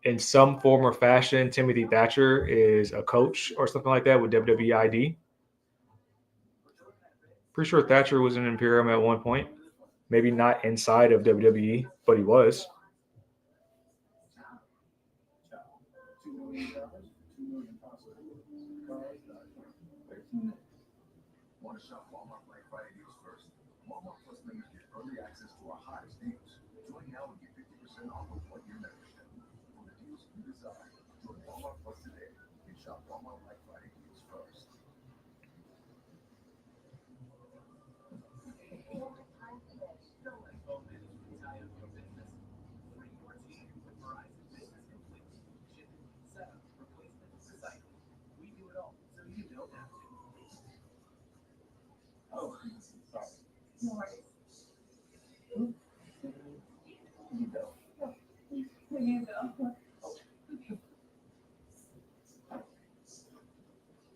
in some form or fashion, Timothy Thatcher is a coach or something like that with WWE ID. Pretty sure Thatcher was in Imperium at one point. Maybe not inside of WWE, but he was. Want to shop Walmart Black Friday deals first? Walmart Plus members get early access to our hottest deals. Join now and get 50% off of one-year membership. For the deals you desire, join Walmart Plus today and shop Walmart Black Friday deals first. No worries. There you go.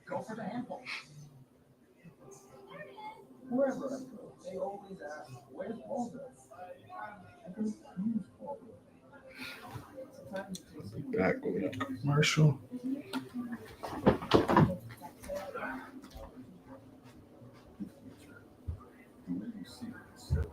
Go for the handful. Wherever I go, they always ask, where's Waldo? Back with a commercial. The way you see it instead of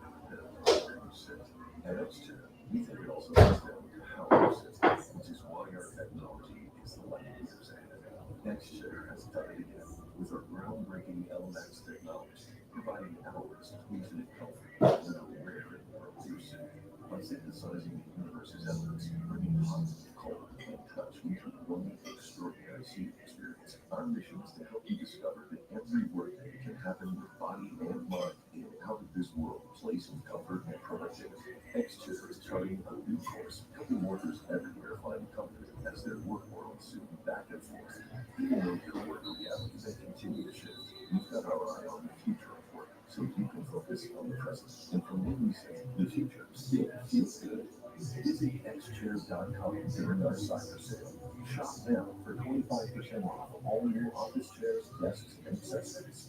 where you sit. At Xchair, we think it also comes down to how you sit, which is why our technology is the light years ahead. Xchair has done it again with our groundbreaking LMAX technology, providing hours of infinite comfort in a rare and reproducible. By synthesizing the universe's elements, bringing hot, cold, and touch into one extraordinary seating experience. Our mission is to help you discover that every workday can happen with body and mind in an out-of-this-world place of comfort and productivity. Xchair is charting a new course, helping workers everywhere find comfort as their work worlds zoom back and forth. Even though coworker realities may continue to shift, we've got our eye on the future of work, so you can focus on the present. And from when we say the future still feels good, visit xchairs.com during our cyber sale. Shop now for 25% off all new office chairs, desks, and accessories.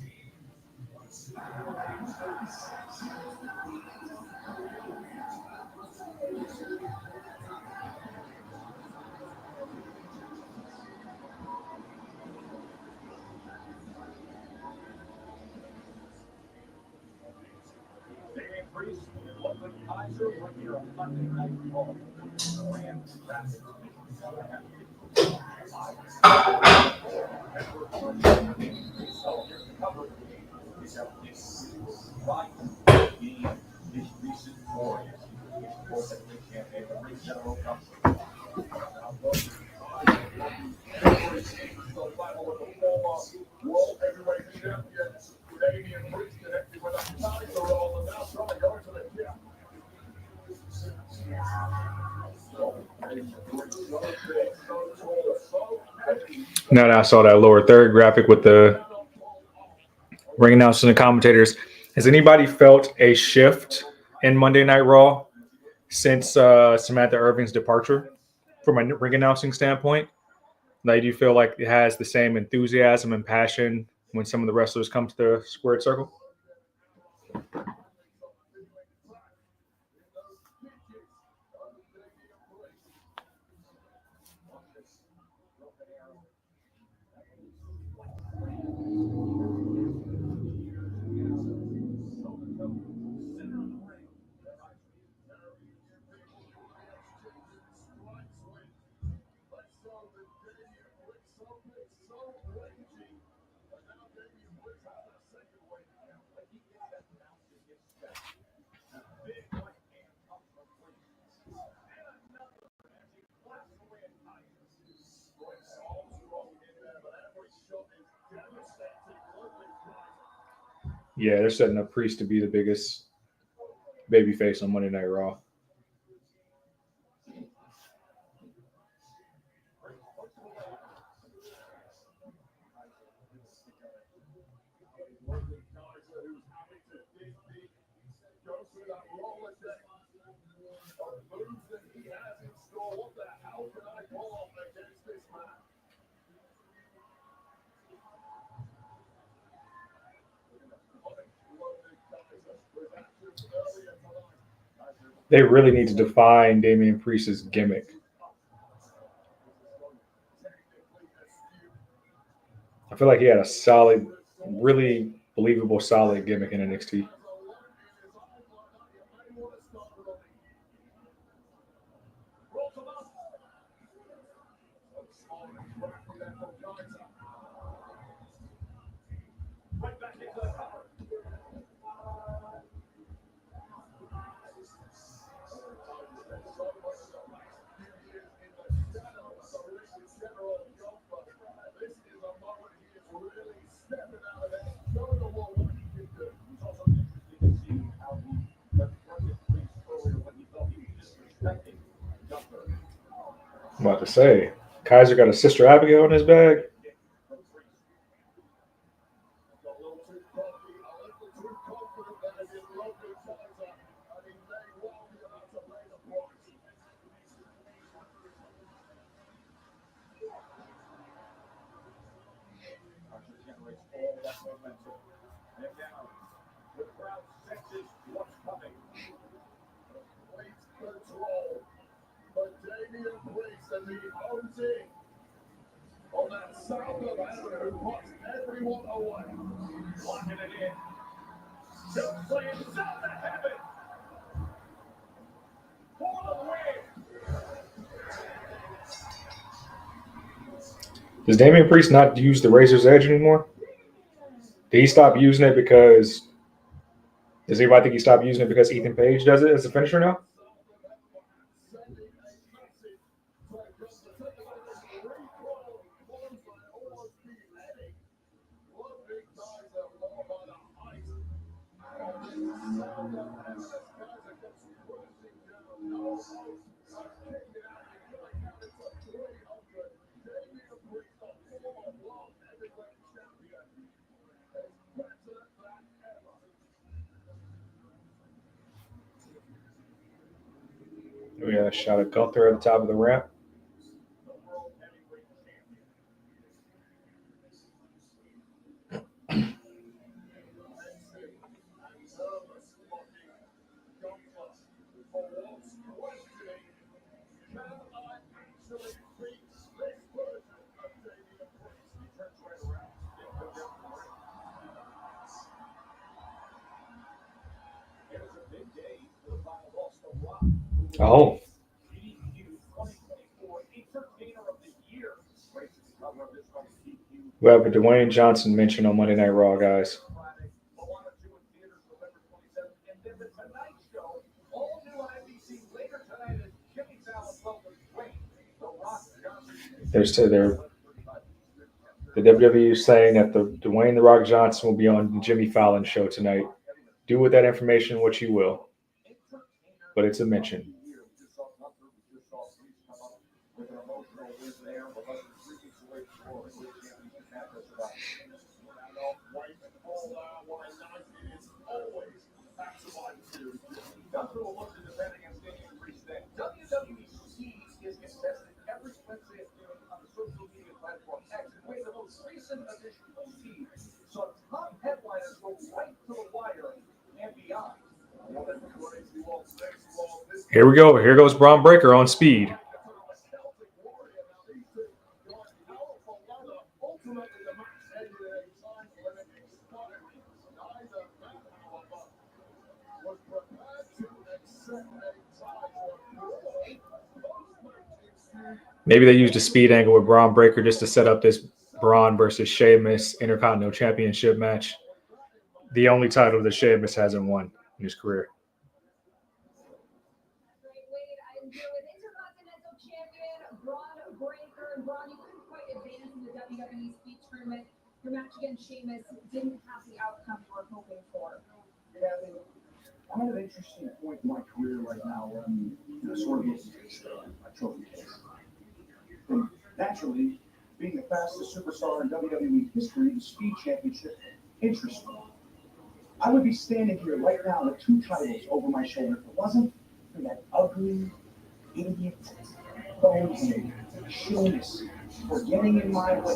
Damian Priest, Ludwig Kaiser, right here on Monday Night Raw. Grand Rapids. Now that I saw that lower third graphic with the ring announcers and the commentators, has anybody felt a shift in Monday Night Raw since Samantha Irving's departure from a ring announcing standpoint? Like, do you feel like it has the same enthusiasm and passion when some of the wrestlers come to the squared circle? Yeah, they're setting up Priest to be the biggest babyface on Monday Night Raw. They really need to define Damian Priest's gimmick. I feel like he had a solid, really believable, solid gimmick in NXT. I'm about to say, Kaiser got a Sister Abigail in his bag. Does Damian Priest not use the Razor's Edge anymore? Did he stop using it because? Does anybody think he stopped using it because Ethan Page does it as a finisher now? We got a shot of Gunther at the top of the ramp. Oh. We have a Dwayne Johnson mention on Monday Night Raw, guys. The WWE is saying that the Dwayne The Rock Johnson will be on the Jimmy Fallon show tonight. Do with that information what you will, but it's a mention. WWE is contested every Wednesday afternoon on the social media platform X. And with the most recent edition of Team, so top headliners go right to the wire and beyond. Here we go. Here goes Braun Breaker on speed. Maybe they used a speed angle with Braun Breaker just to set up this Braun versus Sheamus Intercontinental Championship match. The only title that Sheamus hasn't won in his career. I'm here with Intercontinental Champion Braun Breaker. And Braun, you couldn't quite advance in the WWE Speed Tournament. Your match against Sheamus didn't have the outcome you were hoping for. Yeah, I'm at an interesting point in my career right now where I'm sort of looking at my trophy case. And naturally, being the fastest superstar in WWE history, the Speed Championship interests me. I would be standing here right now with 2 titles over my shoulder if it wasn't for that ugly, idiot, bonehead, Sheamus for getting in my way.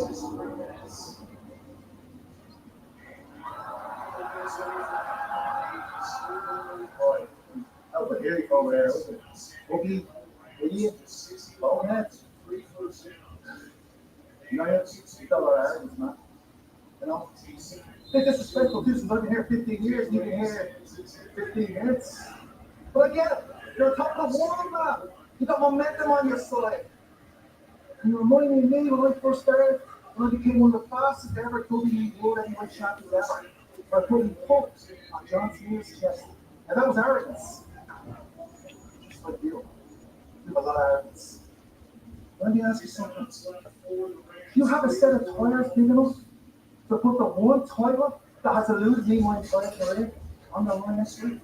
Over here, over there. Boogie, idiot, bonehead. You know, you fell out of arrogance, man. You know? They're disrespectful dudes. I've been here 15 years, you've been here 15 minutes. But I get it. You're top of the world now. You got momentum on your side. And you remind me of me when I first started, when I became one of the fastest ever WWE World Heavyweight Champions ever. By putting hooks on John Cena's chest. And that was arrogance. Just like you. You have a lot of arrogance. Let me ask you something. You have a set of tires big enough to put the one title that has eluded me my entire career on the line next week?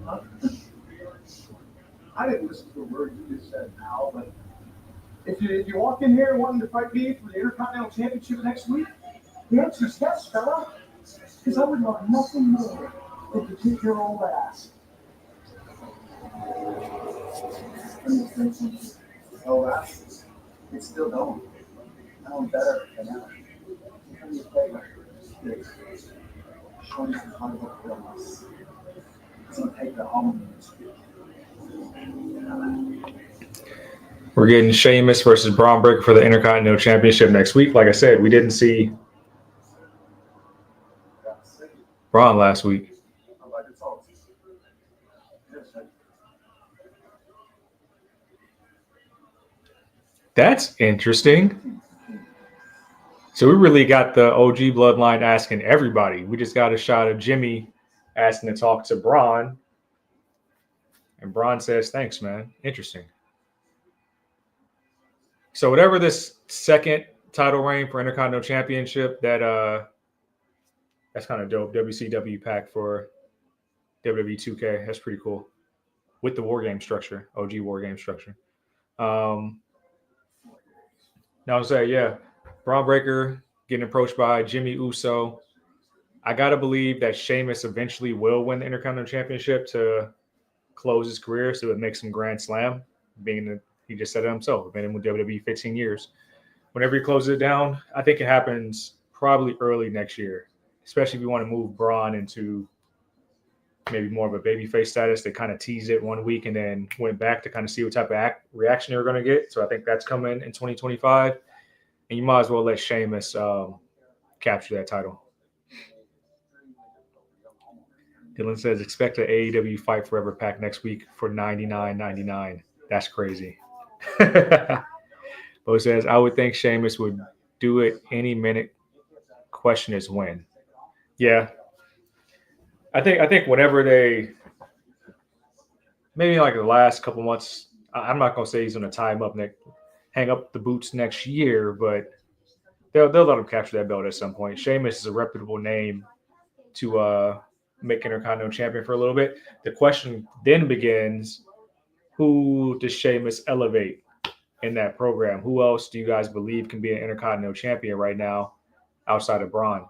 Huh? I didn't listen to a word you just said, Al, but if you walk in here wanting to fight me for the Intercontinental Championship next week, the answer is yes, fella. Because I would love nothing more than to kick your old ass. Oh, that's it's still going. Now I'm better than ever. Do me a favor. Please. Show me some kind of realness. It's going to take the home this week. We're getting Sheamus versus Braun Breaker for the Intercontinental Championship next week. Like I said, we didn't see Braun last week. That's interesting. So we really got the OG bloodline asking everybody. We just got a shot of Jimmy asking to talk to Braun. And Braun says, thanks, man. Interesting. So whatever this second title reign for Intercontinental Championship, that's kind of dope. WCW pack for WWE 2K. That's pretty cool. With the war game structure, OG war game structure. Now I'll say, yeah, Braun Breaker getting approached by Jimmy Uso. I got to believe that Sheamus eventually will win the Intercontinental Championship to close his career, so it makes him Grand Slam, being that he just said it himself. Been in with WWE 15 years. Whenever he closes it down, I think it happens probably early next year, especially if you want to move Braun into maybe more of a babyface status. They kind of teased it 1 week and then went back to kind of see what type of reaction they were going to get. So I think that's coming in 2025. And you might as well let Sheamus capture that title. Dylan says, expect an AEW Fight Forever pack next week for $99.99. That's crazy. Bo says, I would think Sheamus would do it any minute. Question is when. Yeah. I think whenever they, maybe like the last couple months, I'm not going to say he's going to tie him up, hang up the boots next year, but they'll let him capture that belt at some point. Sheamus is a reputable name to make Intercontinental Champion for a little bit. The question then begins, who does Sheamus elevate in that program? Who else do you guys believe can be an Intercontinental Champion right now outside of Braun?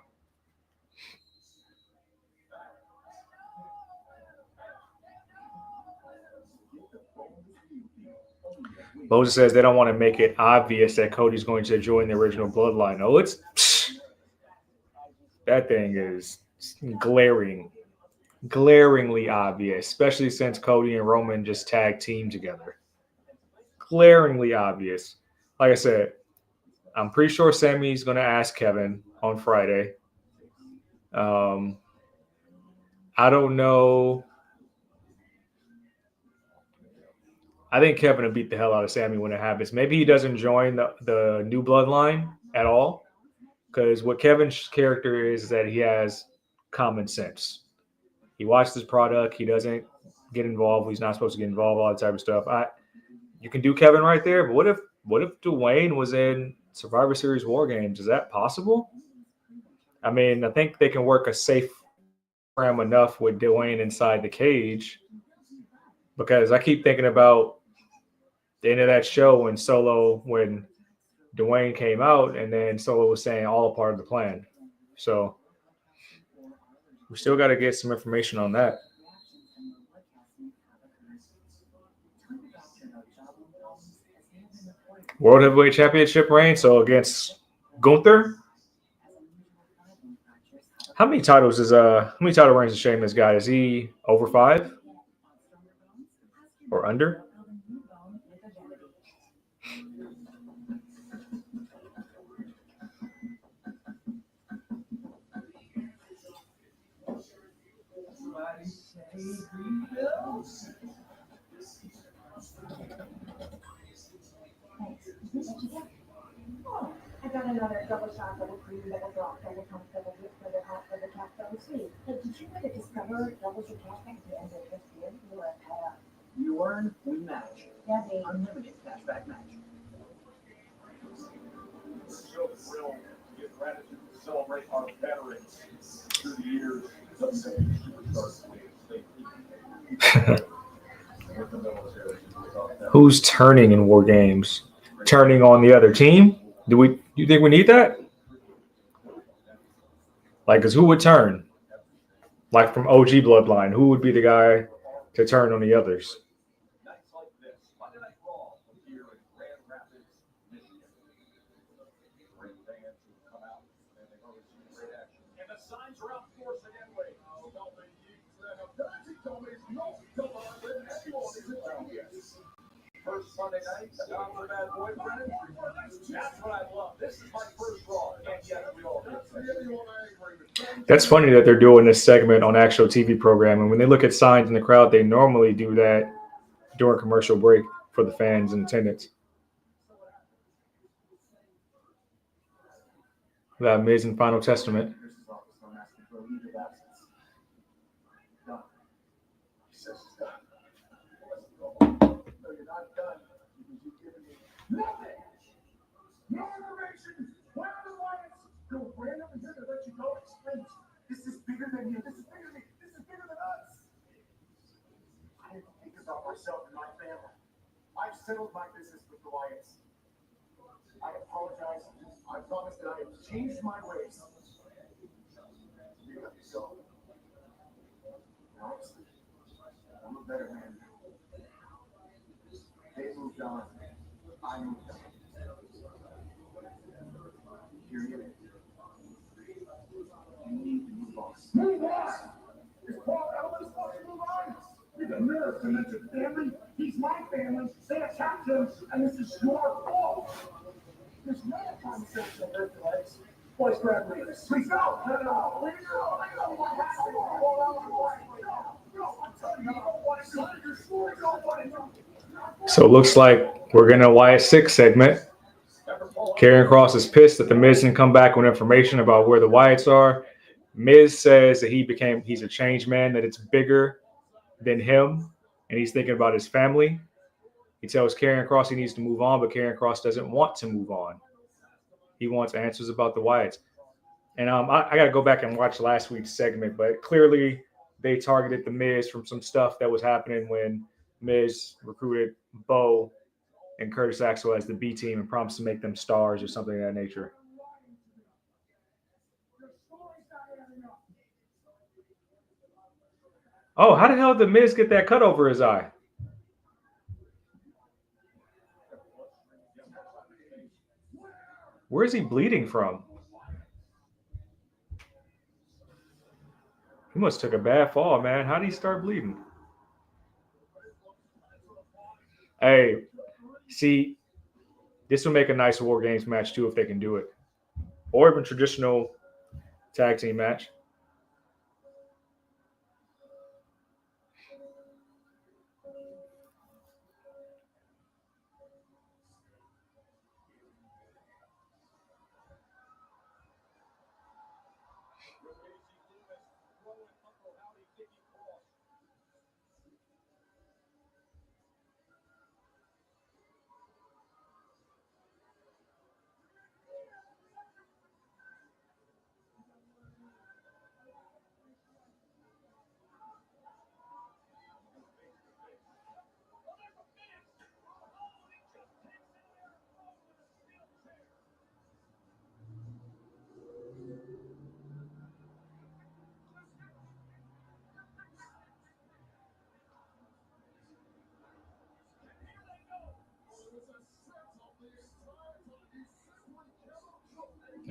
Moses says they don't want to make it obvious that Cody's going to join the original bloodline. Oh, that thing is glaringly obvious, especially since Cody and Roman just tag team together. Glaringly obvious. Like I said, I'm pretty sure Sammy's going to ask Kevin on Friday. I don't know. I think Kevin will beat the hell out of Sammy when it happens. Maybe he doesn't join the new bloodline at all, because what Kevin's character is that he has common sense. He watches his product. He doesn't get involved. He's not supposed to get involved, all that type of stuff. You can do Kevin right there, but what if Dwayne was in Survivor Series War Games? Is that possible? I mean, I think they can work a safe program enough with Dwayne inside the cage, because I keep thinking about the end of that show when Dwayne came out, and then Solo was saying all a part of the plan. So we still got to get some information on that. World Heavyweight Championship reign, so against Gunther. How many title reigns has Sheamus got? Is he over 5 or under? I got another double shot, double cream, double drop, double pump, double dip, double hot, double cap, double sweet. Hey, did you ever discover doubles your cash back at the end of this year? You were You earn, we match. Yeah, they. Unlimited cashback match. Show thrill, give gratitude, celebrate our veterans through the years. Who's turning in War Games? Turning on the other team? Do you think we need that? Like, because who would turn? Like from OG Bloodline, who would be the guy to turn on the others? First Sunday night, John the Bad Boy Brennan. That's what I love. This is my first Raw, and yet we all did. That's funny that they're doing this segment on actual TV program, and when they look at signs in the crowd, they normally do that during commercial break for the fans in attendance. That amazing Final Testament. No information. Where are the Wyatts? Go ran up here to let you go. Explain. This is bigger than you. This is bigger than this is bigger than us. I didn't think about myself and my family. I've settled my business with the Wyatts. I apologize. I promise that I have changed my ways. You let me go. Honestly, I'm a better man now. They moved on. I moved on. Here you go. You need to move on. Move on! Is Paul Ellis supposed to move on? You're the nerve to mention family. He's my family. They attacked him, and this is your fault. There's no conversation of earth legs. Boys, grab me. Please go. No. Let me go. I know what happened. No, I'm telling you, I don't want to do it. You're sure you don't want to do it. So it looks like we're going to Wyatt 6 segment. Karrion Kross is pissed that the Miz didn't come back with information about where the Wyatts are. Miz says that he's a changed man, that it's bigger than him, and he's thinking about his family. He tells Karrion Kross he needs to move on, but Karrion Kross doesn't want to move on. He wants answers about the Wyatts. And I got to go back and watch last week's segment, but clearly they targeted the Miz from some stuff that was happening when Miz recruited Bo and Curtis Axel as the B team and promised to make them stars or something of that nature. Oh, how the hell did Miz get that cut over his eye? Where is he bleeding from? He must have took a bad fall, man. How did he start bleeding? Hey, see, this will make a nice War Games match too if they can do it. Or even traditional tag team match.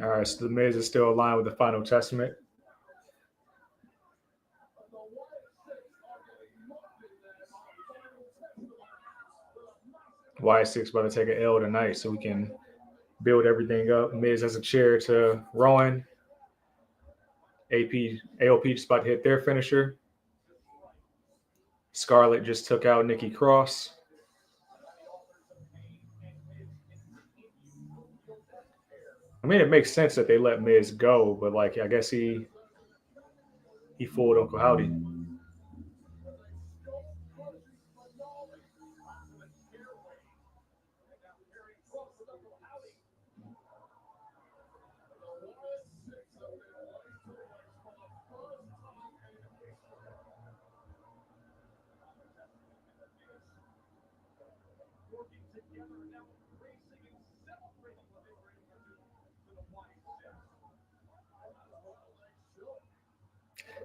All right, so the Miz is still aligned with the Final Testament. Y6 about to take an L tonight so we can build everything up. Miz has a chair to Rowan. AOP just about to hit their finisher. Scarlett just took out Nikki Cross. I mean, it makes sense that they let Miz go, but like, I guess he fooled Uncle Howdy.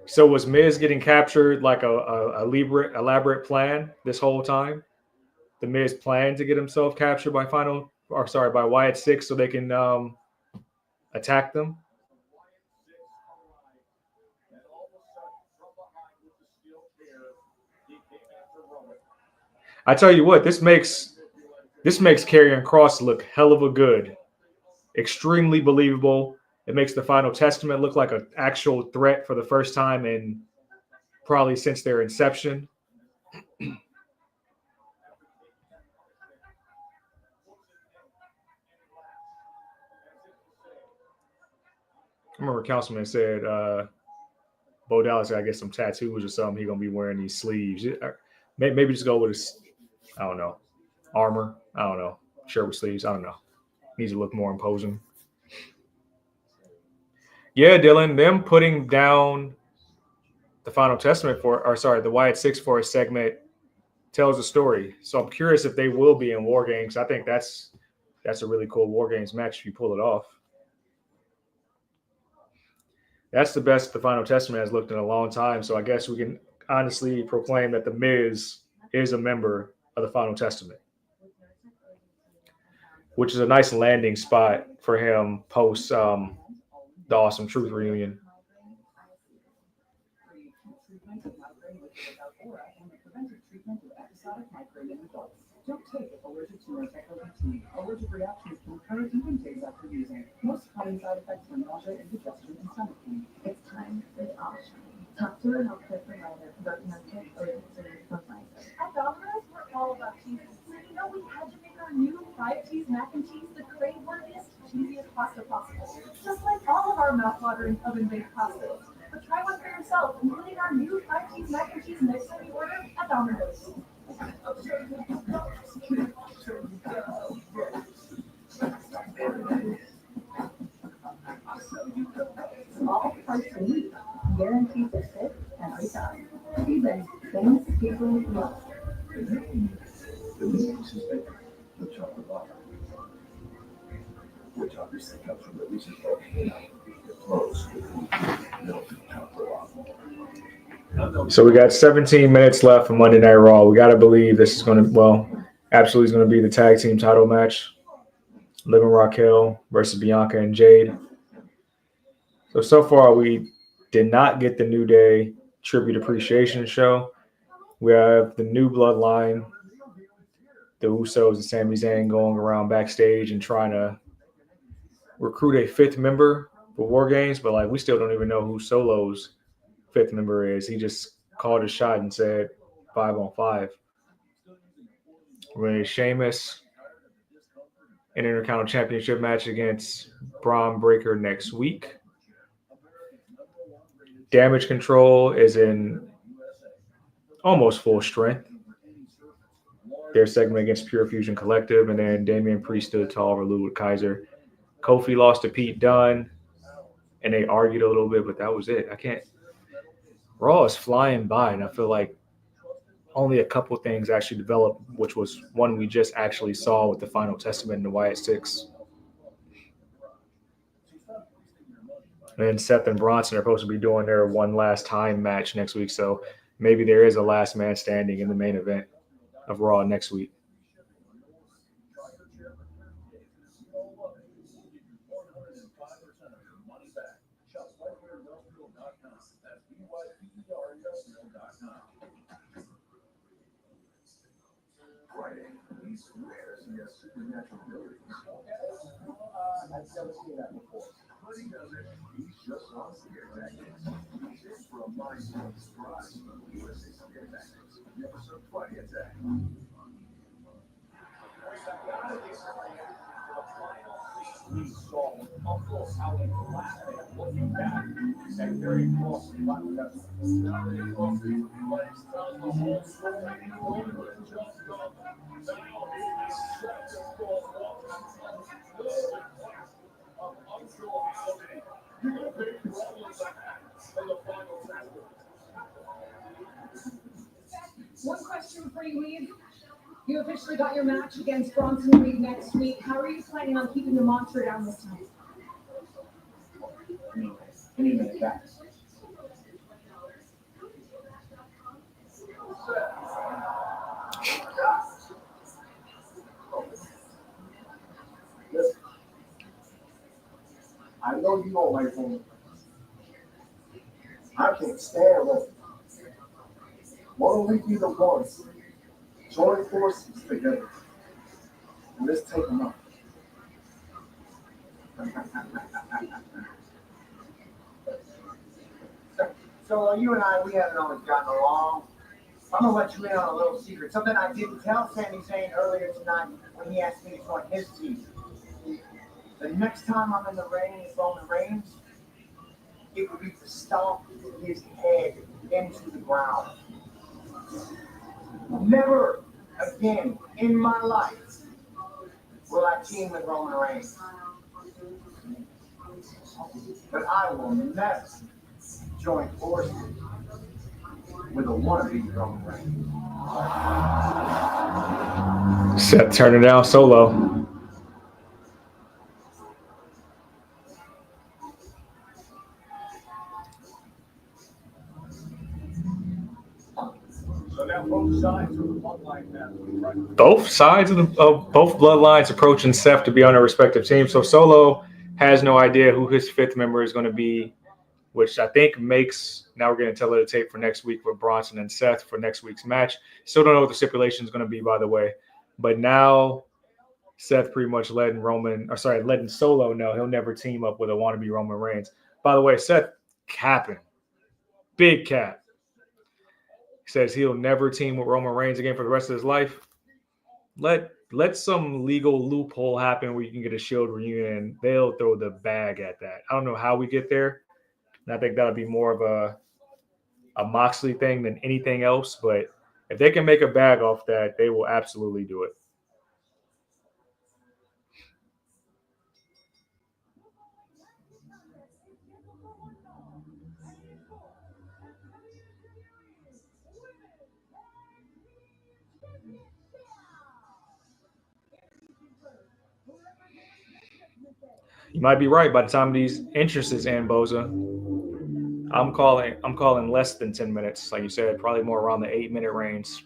So was Miz getting captured like a elaborate plan this whole time? The Miz planned to get himself captured by by Wyatt 6 so they can attack them. I tell you what, this makes Karrion Kross look hell of a good, extremely believable. It makes the Final Testament look like an actual threat for the first time in probably since their inception. I remember Councilman said Bo Dallas got to get some tattoos or something. He's going to be wearing these sleeves. Maybe just go with his, I don't know, armor. I don't know. Shirt with sleeves. I don't know. Needs to look more imposing. Yeah, Dylan, them putting down the Final Testament the Wyatt 6 for a segment tells a story. So I'm curious if they will be in War Games. I think that's a really cool War Games match if you pull it off. That's the best the Final Testament has looked in a long time. So I guess we can honestly proclaim that The Miz is a member of the Final Testament, which is a nice landing spot for him post the Awesome Truth reunion. Don't take allergic to Nurtec. Allergic reactions can occur even days after using. Most common side effects are nausea, indigestion, and stomach pain. It's time for the option. Talk to a healthcare provider about Nurtec or Pfizer. At Domino's, we're all about cheese. You know, we had to make our new 5-cheese mac and cheese the crave-worthiest, cheesiest pasta possible. Just like all of our mouth-watering oven-baked pastas. But try one for yourself, including our new 5-cheese mac and cheese mix that we order at Domino's. Small parts a week, guaranteed to fit every time. Even things people love. So we got 17 minutes left for Monday Night Raw. We got to believe this is going to, absolutely is going to be the tag team title match. Liv and Raquel versus Bianca and Jade. So far, we did not get the New Day Tribute Appreciation show. We have the New Bloodline, the Usos and Sami Zayn going around backstage and trying to recruit a fifth member for War Games, but we still don't even know who Solo's fifth member is. He just called a shot and said 5-on-5. We're in a Sheamus Intercontinental Championship match against Braun Breaker next week. Damage Control is in almost full strength. Their segment against Pure Fusion Collective, and then Damian Priest stood tall over Ludwig Kaiser. Kofi lost to Pete Dunne, and they argued a little bit, but that was it. Raw is flying by, and I feel like only a couple things actually developed, which was one we just actually saw with the Final Testament and the Wyatt Six. And then Seth and Bronson are supposed to be doing their one last time match next week, so maybe there is a last man standing in the main event of Raw next week. I've never seen that before. One question for you, Reed. You officially got your match against Bronson Reed next week. How are you planning on keeping the monster down this time? Any minute back. Listen, I know you don't like women. I can't stand women. Why don't we be the ones? Join forces together. And let's take them out. So you and I, we haven't always gotten along. I'm gonna let you in on a little secret. Something I didn't tell Sami Zayn earlier tonight when he asked me to join his team. The next time I'm in the ring with Roman Reigns, it would be to stomp his head into the ground. Never again in my life will I team with Roman Reigns. But I will never join forces with a wannabe Roman Reigns. Seth turning down Solo. So now both sides of the bloodline now. Both sides of both bloodlines approaching Seth to be on their respective teams. So Solo has no idea who his fifth member is going to be, which I think makes now we're going to tell her to tape for next week with Bronson and Seth for next week's match. Still don't know what the stipulation is going to be, by the way. But now Seth pretty much letting Solo know he'll never team up with a wannabe Roman Reigns. By the way, Seth capping. Big cap. Says he'll never team with Roman Reigns again for the rest of his life. Let some legal loophole happen where you can get a Shield reunion and they'll throw the bag at that. I don't know how we get there. And I think that'll be more of a Moxley thing than anything else. But if they can make a bag off that, they will absolutely do it. You might be right. By the time these entrances end, Boza, I'm calling less than 10 minutes, like you said, probably more around the 8-minute range.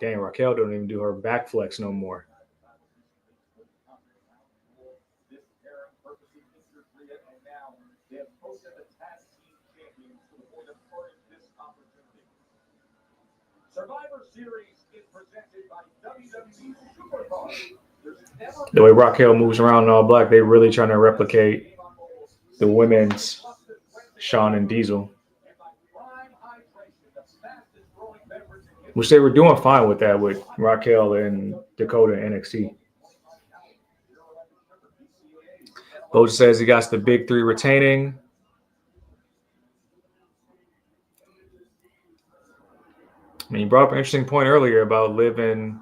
Dang, Raquel don't even do her back flex no more. Survivor Series is presented by WWE Supercard. The way Raquel moves around in all black, they really trying to replicate the women's Shawn and Diesel, which they were doing fine with that with Raquel and Dakota in NXT. Boja says he got the big three retaining. I mean, you brought up an interesting point earlier about Liv and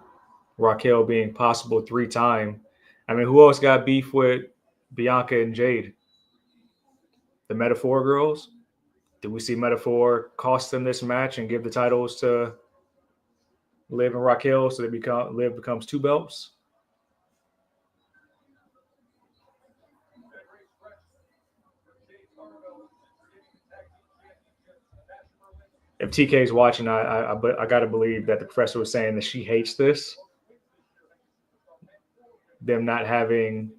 Raquel being possible 3-time. I mean, who else got beef with Bianca and Jade? The Metaphor girls? Did we see Metaphor cost them this match and give the titles to Liv and Raquel so Liv becomes 2 belts? If TK is watching, I got to believe that the professor was saying that she hates this. Them not having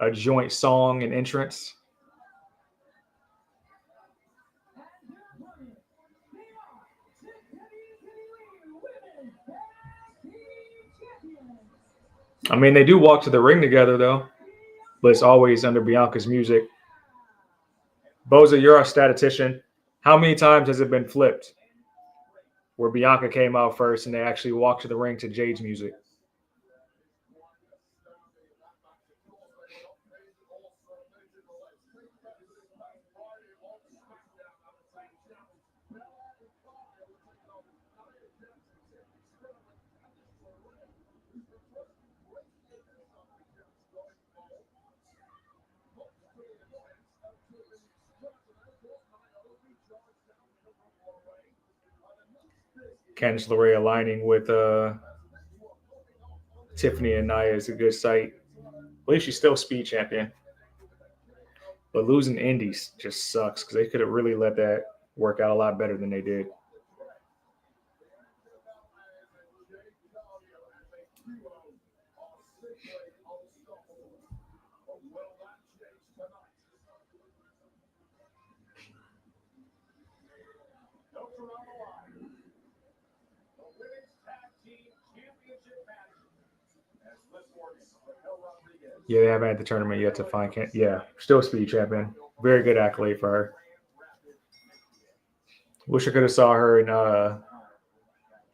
a joint song and entrance. I mean, they do walk to the ring together, though, but it's always under Bianca's music. Boza, you're our statistician. How many times has it been flipped where Bianca came out first and they actually walked to the ring to Jade's music? Candice LeRae aligning with Tiffany and Nia is a good sight. I believe she's still speed champion. But losing Indies just sucks because they could have really let that work out a lot better than they did. Yeah, they haven't had the tournament yet to find. Yeah, still speed champion. Very good accolade for her. Wish I could have saw her in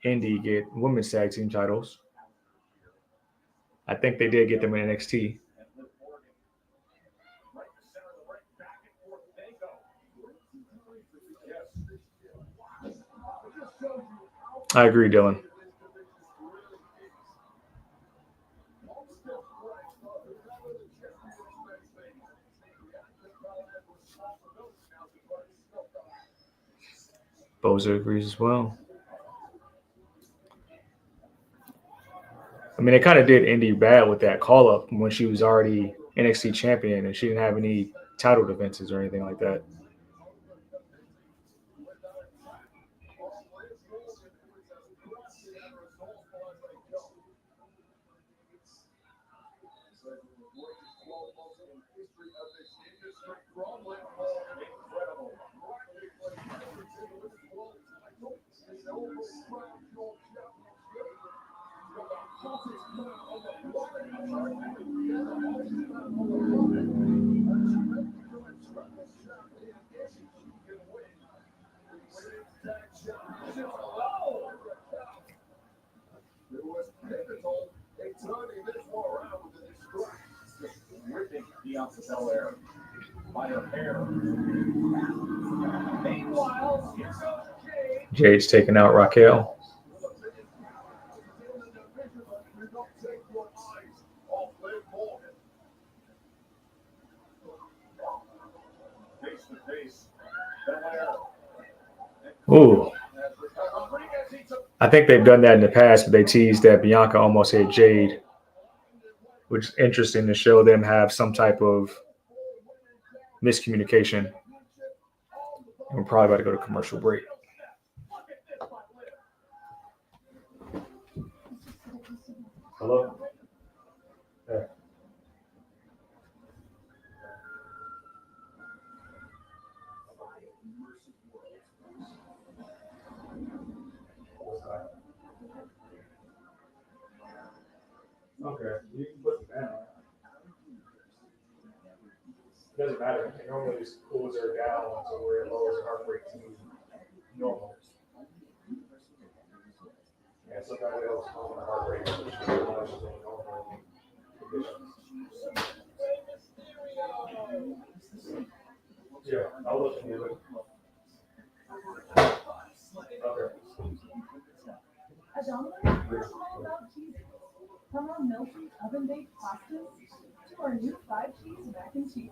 Indy get women's tag team titles. I think they did get them in NXT. I agree, Dylan. Boza agrees as well. I mean, they kind of did Indy bad with that call-up when she was already NXT champion and she didn't have any title defenses or anything like that. Jade's taking out Raquel. Ooh. I think they've done that in the past, but they teased that Bianca almost hit Jade, which is interesting to show them have some type of miscommunication. And we're probably about to go to commercial break. Hello? Yeah. Okay, you can put the fan on. It doesn't matter. It normally just cools her down to where it lowers her heart rate to normal. Yeah, sometimes it helps lower her heart rate to normal conditions. Yeah, I'll look into it. Okay. A Domino's is all about cheese. From our milky oven-baked pastas to our new 5-cheese mac and cheese.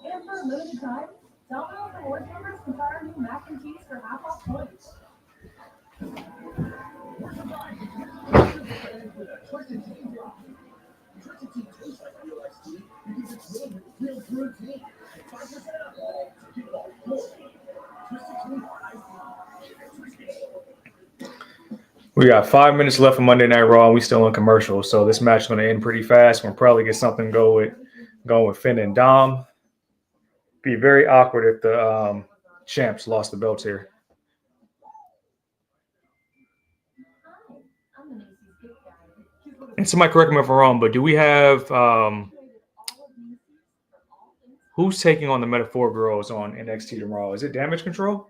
And for a limited time, Domino's Rewards members can try our new mac and cheese for half off points. We got 5 minutes left of Monday Night Raw. And we still in commercial, so this match is going to end pretty fast. We'll probably get something going with Finn and Dom. Be very awkward if the champs lost the belts here. And somebody correct me if I'm wrong, but do we have who's taking on the Metaphor Girls on NXT tomorrow? Is it Damage Control?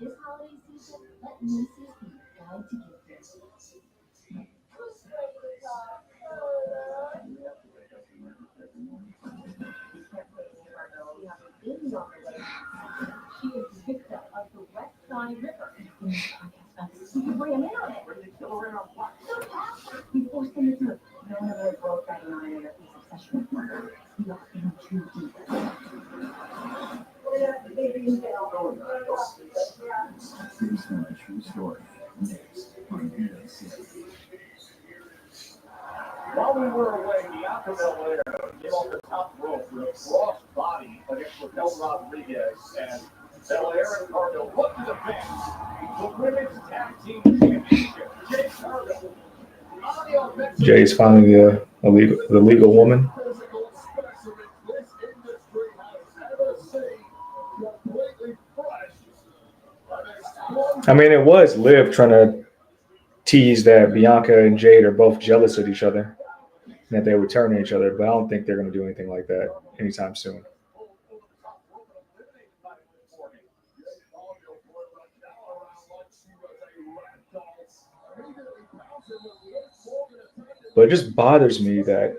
This holiday season, let Macy's be your guide to gift She is victim of the West Nile River. You can bring him in on it. We forced him to do it. No one ever broke that line of his obsession with murder. Not in too deep. Based on a true story. Next on NXT. While we were away, Bianca Belair came off the top rope with a cross body against Raquel Rodriguez, and Belair and Cargill looked to the bench. The women's tag team championship. Jade Cargill. Jay's finally the legal woman. Physical specimen this industry has ever seen. Completely fresh. I mean, it was Liv trying to tease that Bianca and Jade are both jealous of each other and that they would turn on each other, but I don't think they're going to do anything like that anytime soon. But it just bothers me that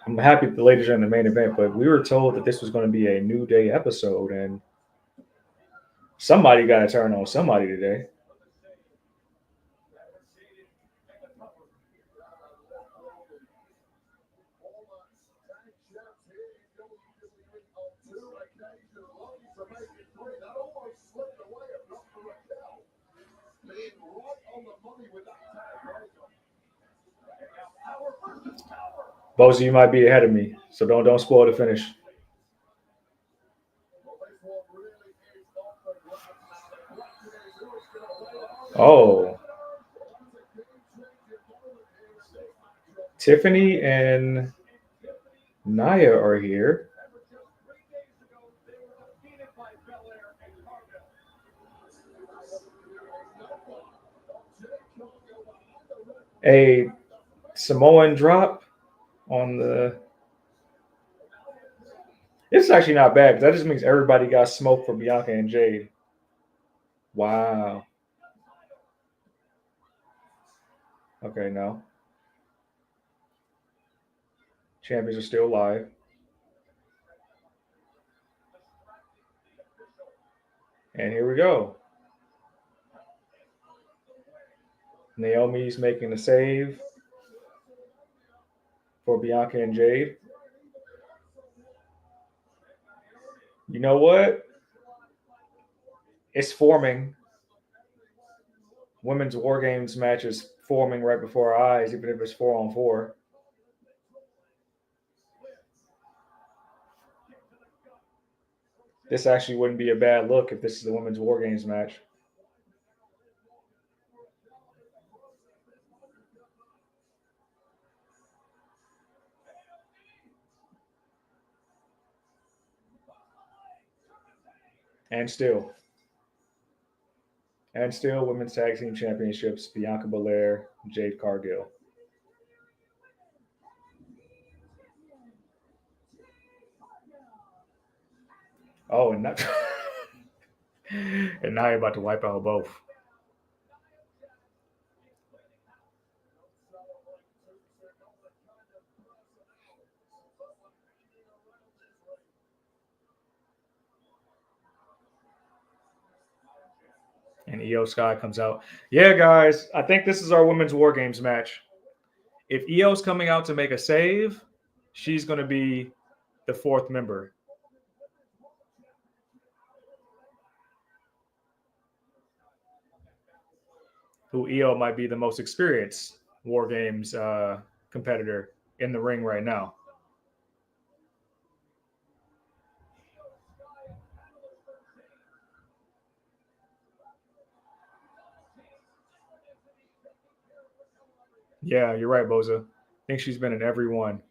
I'm happy the ladies are in the main event, but we were told that this was going to be a New Day episode, and somebody got to turn on somebody today. Both of you might be ahead of me, so don't spoil the finish. Oh. Tiffany and Nia are here. A Samoan drop on the... It's actually not bad because that just means everybody got smoked for Bianca and Jade. Wow. Okay, no. Champions are still alive. And here we go. Naomi's making a save for Bianca and Jade. You know what? It's forming. Women's War Games match is forming right before our eyes, even if it's 4-on-4. This actually wouldn't be a bad look if this is the Women's War Games match. And still, Women's Tag Team Championships, Bianca Belair, Jade Cargill. Oh, and now you're about to wipe out both. And Io Sky comes out. Yeah, guys, I think this is our Women's War Games match. If Io's coming out to make a save, she's going to be the fourth member. Who Io might be the most experienced War Games competitor in the ring right now. Yeah, you're right, Boza. I think she's been in every one.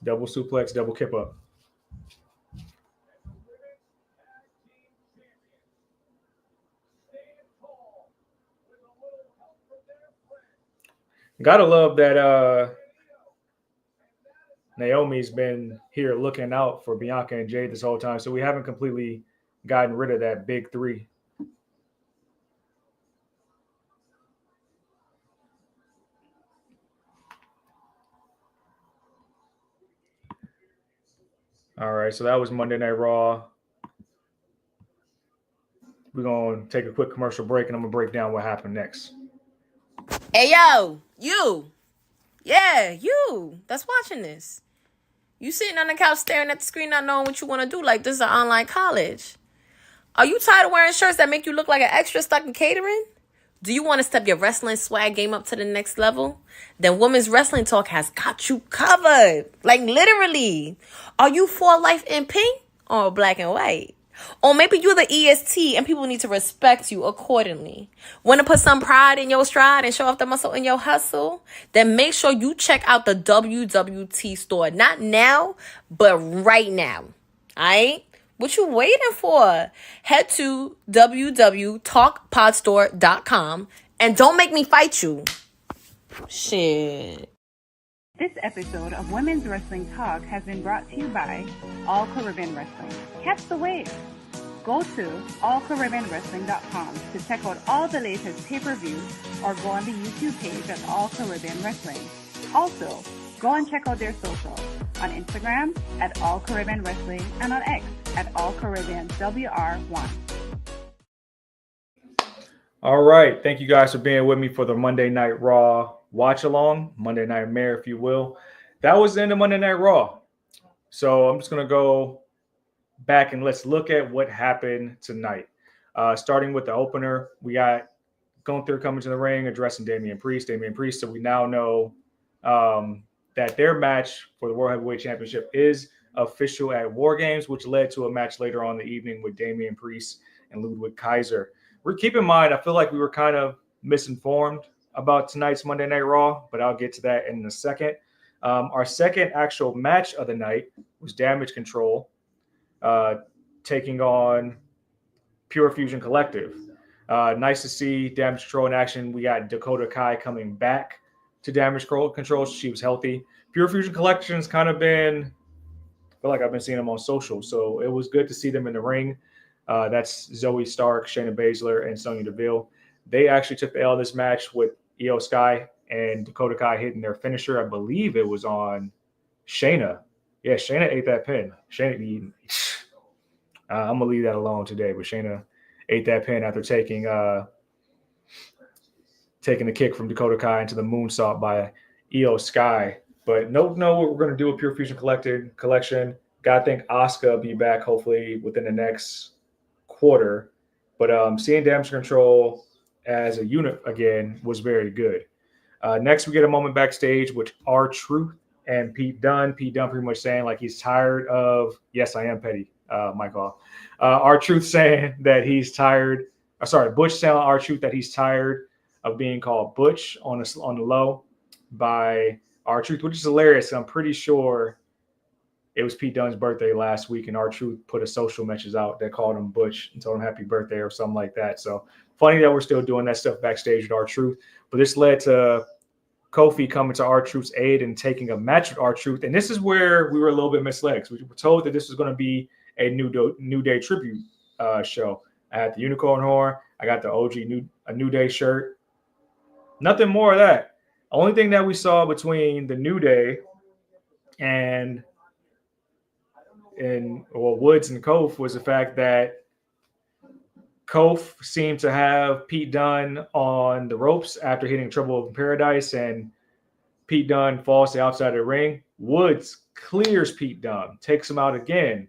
Double suplex, double kip up. Gotta love that Naomi's been here looking out for Bianca and Jade this whole time, so we haven't completely gotten rid of that big three. All right, so that was Monday Night Raw. We're going to take a quick commercial break, and I'm going to break down what happened next. Hey, yo, you. Yeah, you that's watching this. You sitting on the couch staring at the screen not knowing what you want to do like this is an online college. Are you tired of wearing shirts that make you look like an extra stuck in catering? Do you want to step your wrestling swag game up to the next level? Then Women's Wrestling Talk has got you covered. Like literally. Are you for life in pink or black and white? Or maybe you're the EST and people need to respect you accordingly. Want to put some pride in your stride and show off the muscle in your hustle? Then make sure you check out the WWT store. Not now, but right now. Alright? What you waiting for? Head to www.talkpodstore.com and don't make me fight you. Shit. This episode of Women's Wrestling Talk has been brought to you by All Caribbean Wrestling. Catch the wave. Go to allcaribbeanwrestling.com to check out all the latest pay-per-views or go on the YouTube page at All Caribbean Wrestling. Also, go and check out their socials on Instagram at All Caribbean Wrestling and on X at All Caribbean WR1. All right. Thank you guys for being with me for the Monday Night Raw watch along, Monday Nightmare, if you will. That was the end of Monday Night Raw. So I'm just going to go back and let's look at what happened tonight. Starting with the opener, we got Gunther coming to the ring, addressing Damian Priest. So we now know that their match for the World Heavyweight Championship is official at War Games, which led to a match later on in the evening with Damian Priest and Ludwig Kaiser. Keep in mind, I feel like we were kind of misinformed about tonight's Monday Night Raw, but I'll get to that in a second. Our second actual match of the night was Damage Control taking on Pure Fusion Collective. Nice to see Damage Control in action. We got Dakota Kai coming back to Damage Control. She was healthy. Pure Fusion Collection's kind of been, I feel like I've been seeing them on social, so it was good to see them in the ring. That's Zoe Stark, Shayna Baszler, and Sonya Deville. They actually took the L this match with Io Sky and Dakota Kai hitting their finisher. I believe it was on Shayna. Yeah, Shayna ate that pin. Shayna, I'm gonna leave that alone today. But Shayna ate that pin after taking the kick from Dakota Kai into the moonsault by Io Sky. But know what we're gonna do with Pure Fusion collection. Gotta think Asuka will be back hopefully within the next quarter. But seeing Damage Control as a unit again was very good. Next, we get a moment backstage with R-Truth and Pete Dunne. Pete Dunne pretty much saying like he's tired of. Yes, I am petty, Michael. R-Truth saying that he's tired. Butch telling R-Truth that he's tired of being called Butch on the low by R-Truth, which is hilarious. I'm pretty sure it was Pete Dunne's birthday last week, and R-Truth put a social message out that called him Butch and told him happy birthday or something like that. So funny that we're still doing that stuff backstage with R-Truth. But this led to Kofi coming to R-Truth's aid and taking a match with R-Truth. And this is where we were a little bit misled. We were told that this was going to be a New Day tribute show. I had the unicorn horn. I got the OG New Day shirt. Nothing more of that. Only thing that we saw between the New Day and Woods and Kof was the fact that Kof seemed to have Pete Dunne on the ropes after hitting Trouble in Paradise, and Pete Dunne falls to the outside of the ring. Woods clears Pete Dunne, takes him out again,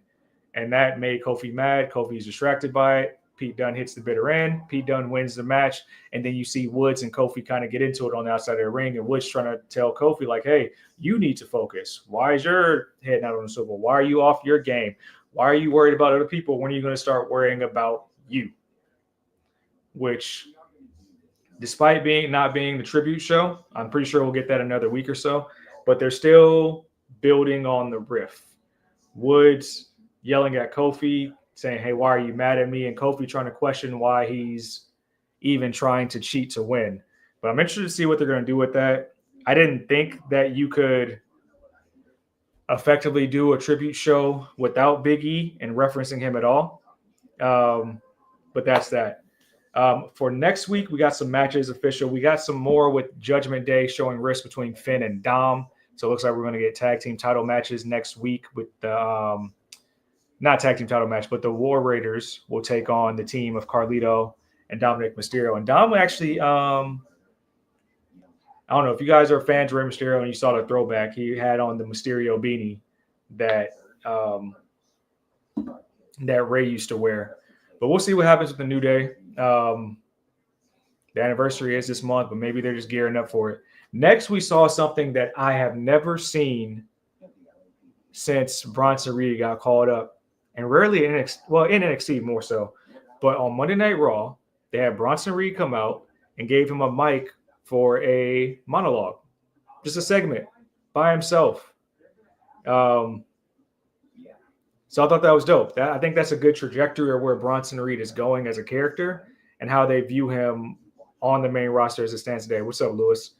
and that made Kofi mad. Kofi's distracted by it. Pete Dunne hits the bitter end. Pete Dunne wins the match, and then you see Woods and Kofi kind of get into it on the outside of the ring, and Woods trying to tell Kofi, like, hey, you need to focus. Why is your head not on the swivel? Why are you off your game? Why are you worried about other people? When are you going to start worrying about you? Which, despite not being the tribute show, I'm pretty sure we'll get that another week or so, but they're still building on the riff. Woods yelling at Kofi, saying, hey, why are you mad at me? And Kofi trying to question why he's even trying to cheat to win. But I'm interested to see what they're going to do with that. I didn't think that you could effectively do a tribute show without Big E and referencing him at all. But that's that. For next week, we got some matches official. We got some more with Judgment Day showing risk between Finn and Dom. So it looks like we're going to get tag team title matches next week with the not tag team title match, but the War Raiders will take on the team of Carlito and Dominic Mysterio. And Dom actually, I don't know if you guys are fans of Rey Mysterio and you saw the throwback, he had on the Mysterio beanie that that Rey used to wear. But we'll see what happens with the New Day. The anniversary is this month, but maybe they're just gearing up for it. Next, we saw something that I have never seen since Bronson Reed got called up. And rarely in NXT more so. But on Monday Night Raw, they had Bronson Reed come out and gave him a mic for a monologue. Just a segment by himself. So I thought that was dope. I think that's a good trajectory of where Bronson Reed is going as a character and how they view him on the main roster as it stands today. What's up, Lewis?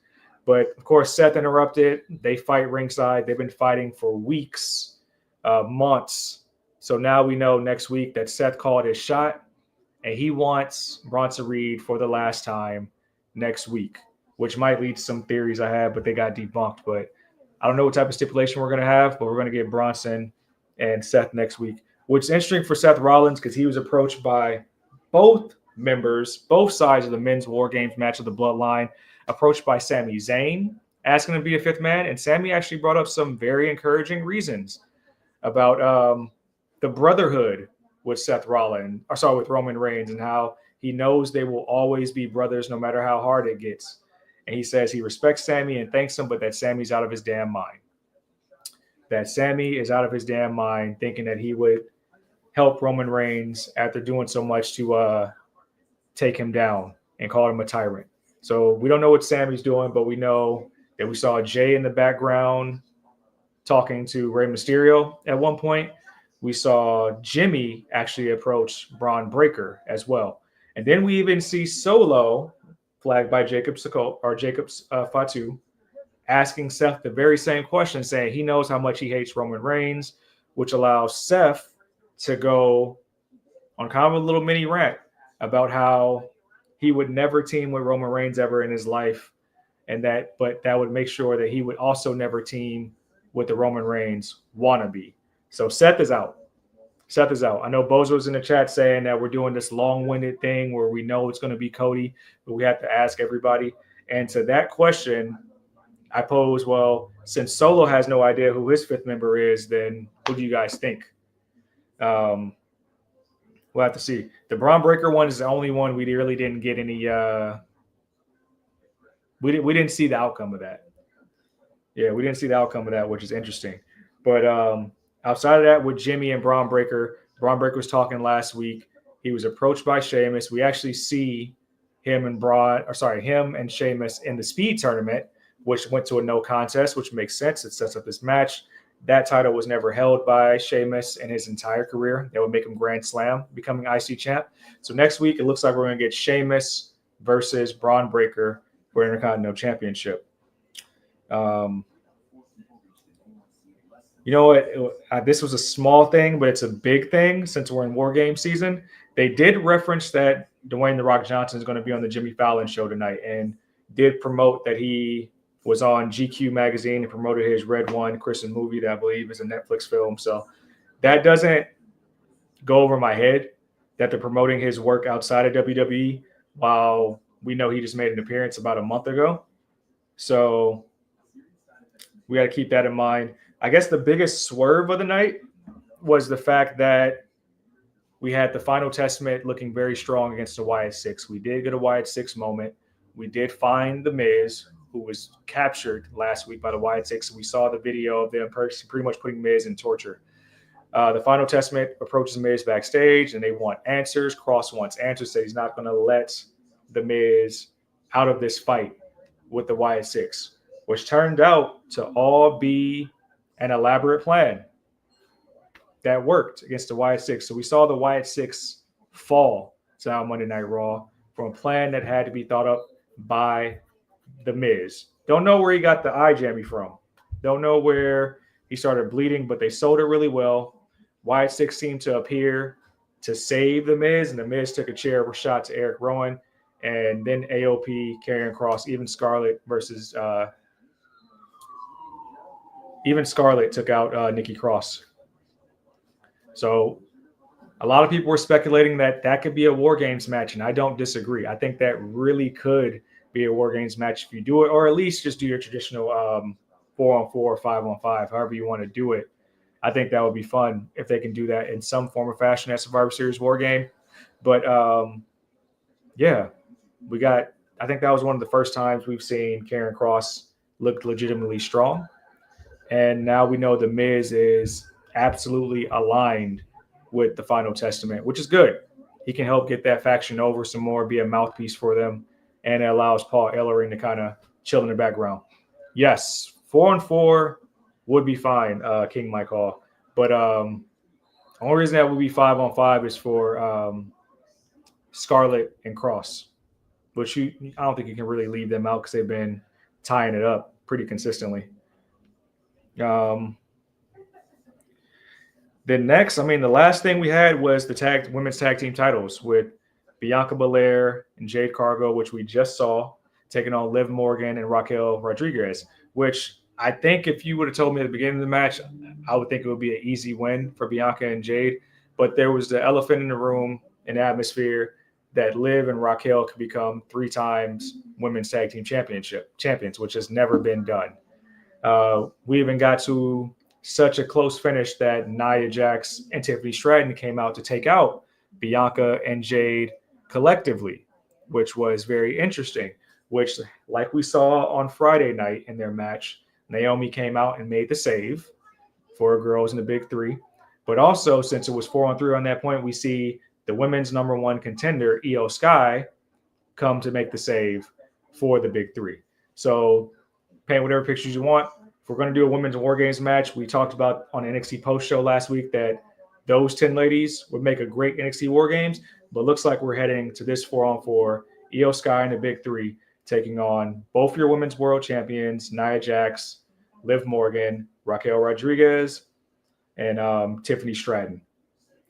But, of course, Seth interrupted. They fight ringside. They've been fighting for weeks, months. So now we know next week that Seth called his shot, and he wants Bronson Reed for the last time next week, which might lead to some theories I have, but they got debunked. But I don't know what type of stipulation we're going to have, but we're going to get Bronson and Seth next week, which is interesting for Seth Rollins because he was approached by both sides of the men's War Games match of the Bloodline, approached by Sami Zayn, asking him to be a fifth man. And Sami actually brought up some very encouraging reasons about the brotherhood with with Roman Reigns, and how he knows they will always be brothers no matter how hard it gets. And he says he respects Sami and thanks him, but that Sami's out of his damn mind. That Sami is out of his damn mind, thinking that he would help Roman Reigns after doing so much to take him down and call him a tyrant. So we don't know what Sami's doing, but we know that we saw Jay in the background talking to Rey Mysterio at one point. We saw Jimmy actually approach Braun Breaker as well. And then we even see Solo, flagged by Jacob Fatu, asking Seth the very same question, saying he knows how much he hates Roman Reigns, which allows Seth to go on kind of a little mini rant about how he would never team with Roman Reigns ever in his life, but that would make sure that he would also never team with the Roman Reigns wannabe. So Seth is out. Seth is out. I know Bozo's in the chat saying that we're doing this long-winded thing where we know it's going to be Cody, but we have to ask everybody. And to that question, I pose, well, since Solo has no idea who his fifth member is, then who do you guys think? We'll have to see. The Braun Breaker one is the only one we really didn't get any. We didn't see the outcome of that. Yeah, we didn't see the outcome of that, which is interesting. But outside of that, with Jimmy and Braun Breaker was talking last week. He was approached by Sheamus. We actually see him and Sheamus in the Speed tournament, which went to a no contest, which makes sense. It sets up this match. That title was never held by Sheamus in his entire career. That would make him Grand Slam, becoming IC champ. So next week, it looks like we're going to get Sheamus versus Braun Breaker for Intercontinental Championship. You know what? This was a small thing, but it's a big thing since we're in War Game season. They did reference that Dwayne "The Rock" Johnson is going to be on the Jimmy Fallon show tonight, and did promote that he was on GQ magazine and promoted his Red One Christmas movie that I believe is a Netflix film. So that doesn't go over my head that they're promoting his work outside of WWE while we know he just made an appearance about a month ago. So we got to keep that in mind. I guess the biggest swerve of the night was the fact that we had the Final Testament looking very strong against the Wyatt Six. We did get a Wyatt Six moment. We did find The Miz, who was captured last week by the Wyatt Six. We saw the video of them pretty much putting Miz in torture. The Final Testament approaches Miz backstage, and they want answers. Cross wants answers, said he's not going to let The Miz out of this fight with the Wyatt Six, which turned out to all be an elaborate plan that worked against the Wyatt Six. So we saw the Wyatt Six fall to our Monday Night Raw from a plan that had to be thought up by The Miz. Don't know where he got the eye jammy from. Don't know where he started bleeding, but they sold it really well. Wyatt Six seemed to appear to save The Miz, and The Miz took a chair shot to Eric Rowan, and then AOP, Karrion Kross, even Scarlett took out Nikki Cross. So a lot of people were speculating that could be a War Games match, and I don't disagree. I think that really could be a War Games match if you do it, or at least just do your traditional 4-on-4 or 5-on-5, however you want to do it. I think that would be fun if they can do that in some form or fashion at Survivor Series War Game. But yeah, I think that was one of the first times we've seen Karrion Kross look legitimately strong. And now we know The Miz is absolutely aligned with the Final Testament, which is good. He can help get that faction over some more, be a mouthpiece for them, and it allows Paul Ellering to kind of chill in the background. Yes, 4-on-4 would be fine, King Mike Hall. But the only reason that would be 5-on-5 is for Scarlett and Cross, which I don't think you can really leave them out because they've been tying it up pretty consistently. Then next, the last thing we had was the women's tag team titles with Bianca Belair and Jade Cargill, which we just saw, taking on Liv Morgan and Raquel Rodriguez, which I think if you would have told me at the beginning of the match, I would think it would be an easy win for Bianca and Jade. But there was the elephant in the room and atmosphere that Liv and Raquel could become 3 times women's tag team champions, which has never been done. We even got to such a close finish that Nia Jax and Tiffany Stratton came out to take out Bianca and Jade collectively, which was very interesting, which, like we saw on Friday night in their match, Naomi came out and made the save for her girls in the Big Three. But also, since it was 4-on-3 on that point, we see the women's number 1 contender, Io Sky, come to make the save for the Big Three. So paint whatever pictures you want. If we're going to do a women's War Games match, we talked about on NXT post show last week that those 10 ladies would make a great NXT War Games, but looks like we're heading to this 4-on-4, Io Sky and the Big Three, taking on both your women's world champions, Nia Jax, Liv Morgan, Raquel Rodriguez, and Tiffany Stratton.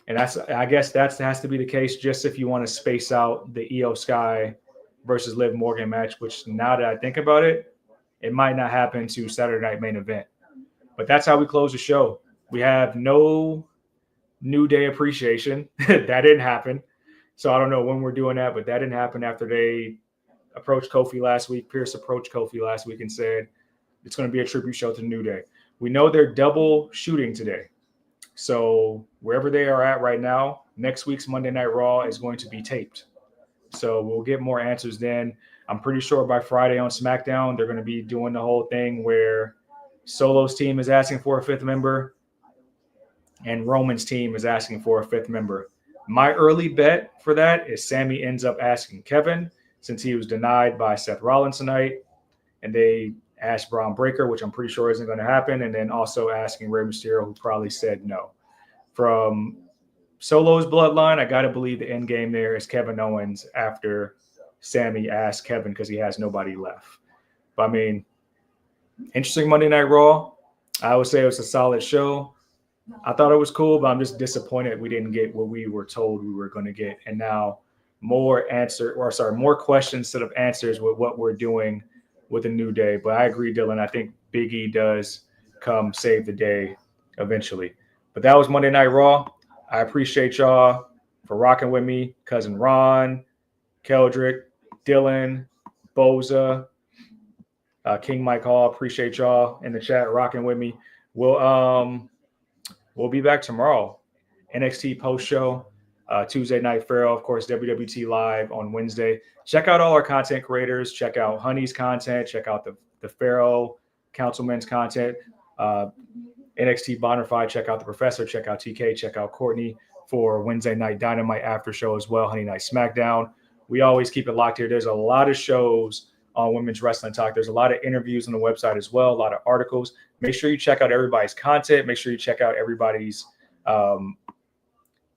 And I guess that has to be the case just if you want to space out the Io Sky versus Liv Morgan match, which now that I think about it, it might not happen to Saturday Night Main Event. But that's how we close the show. We have no New Day appreciation. That didn't happen. So I don't know when we're doing that, but that didn't happen after they approached Kofi last week. Pierce approached Kofi last week and said it's going to be a tribute show to the New Day. We know they're double shooting today. So wherever they are at right now, next week's Monday Night Raw is going to be taped. So we'll get more answers then. I'm pretty sure by Friday on SmackDown, they're going to be doing the whole thing where Solo's team is asking for a fifth member and Roman's team is asking for a fifth member. My early bet for that is Sammy ends up asking Kevin, since he was denied by Seth Rollins tonight, and they asked Braun Breaker, which I'm pretty sure isn't going to happen, and then also asking Rey Mysterio, who probably said no. From Solo's bloodline, I got to believe the end game there is Kevin Owens after Sammy asked Kevin because he has nobody left. But I mean, interesting Monday Night Raw. I would say it was a solid show. I thought it was cool, but I'm just disappointed we didn't get what we were told we were going to get. And now more questions instead of answers with what we're doing with the New Day. But I agree, Dylan. I think Big E does come save the day eventually. But that was Monday Night Raw. I appreciate y'all for rocking with me. Cousin Ron, Keldrick, Dylan, Boza, King Mike Hall. Appreciate y'all in the chat rocking with me. We'll be back tomorrow. NXT post show, Tuesday Night Pharaoh, of course, WWT Live on Wednesday. Check out all our content creators. Check out Honey's content. Check out the Pharaoh Councilman's content. NXT Bonafide. Check out the Professor. Check out TK. Check out Courtney for Wednesday Night Dynamite after show as well. Honey Night SmackDown. We always keep it locked here. There's a lot of shows on Women's Wrestling Talk. There's a lot of interviews on the website as well, a lot of articles. Make sure you check out everybody's content. Make sure you check out everybody's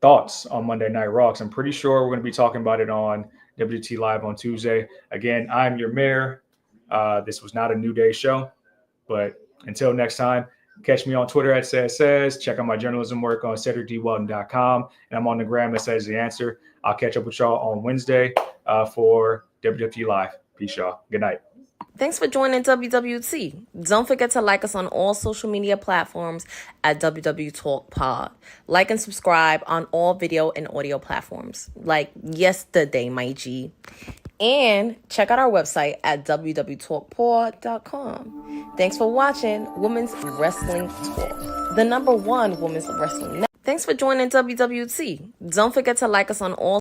thoughts on Monday Night Raw. I'm pretty sure we're going to be talking about it on WT Live on Tuesday. Again, I'm your mayor. This was not a New Day show, but until next time, catch me on Twitter at says. Check out my journalism work on CedricDWeldon.com, and I'm on the gram that says the answer. I'll catch up with y'all on Wednesday for WWT Live. Peace, y'all. Good night. Thanks for joining WWT. Don't forget to like us on all social media platforms at WW Talk Pod. Like and subscribe on all video and audio platforms like yesterday, my G. And check out our website at www.talkpod.com. Thanks for watching Women's Wrestling Talk, the #1 women's wrestling network. Thanks for joining WWT. Don't forget to like us on all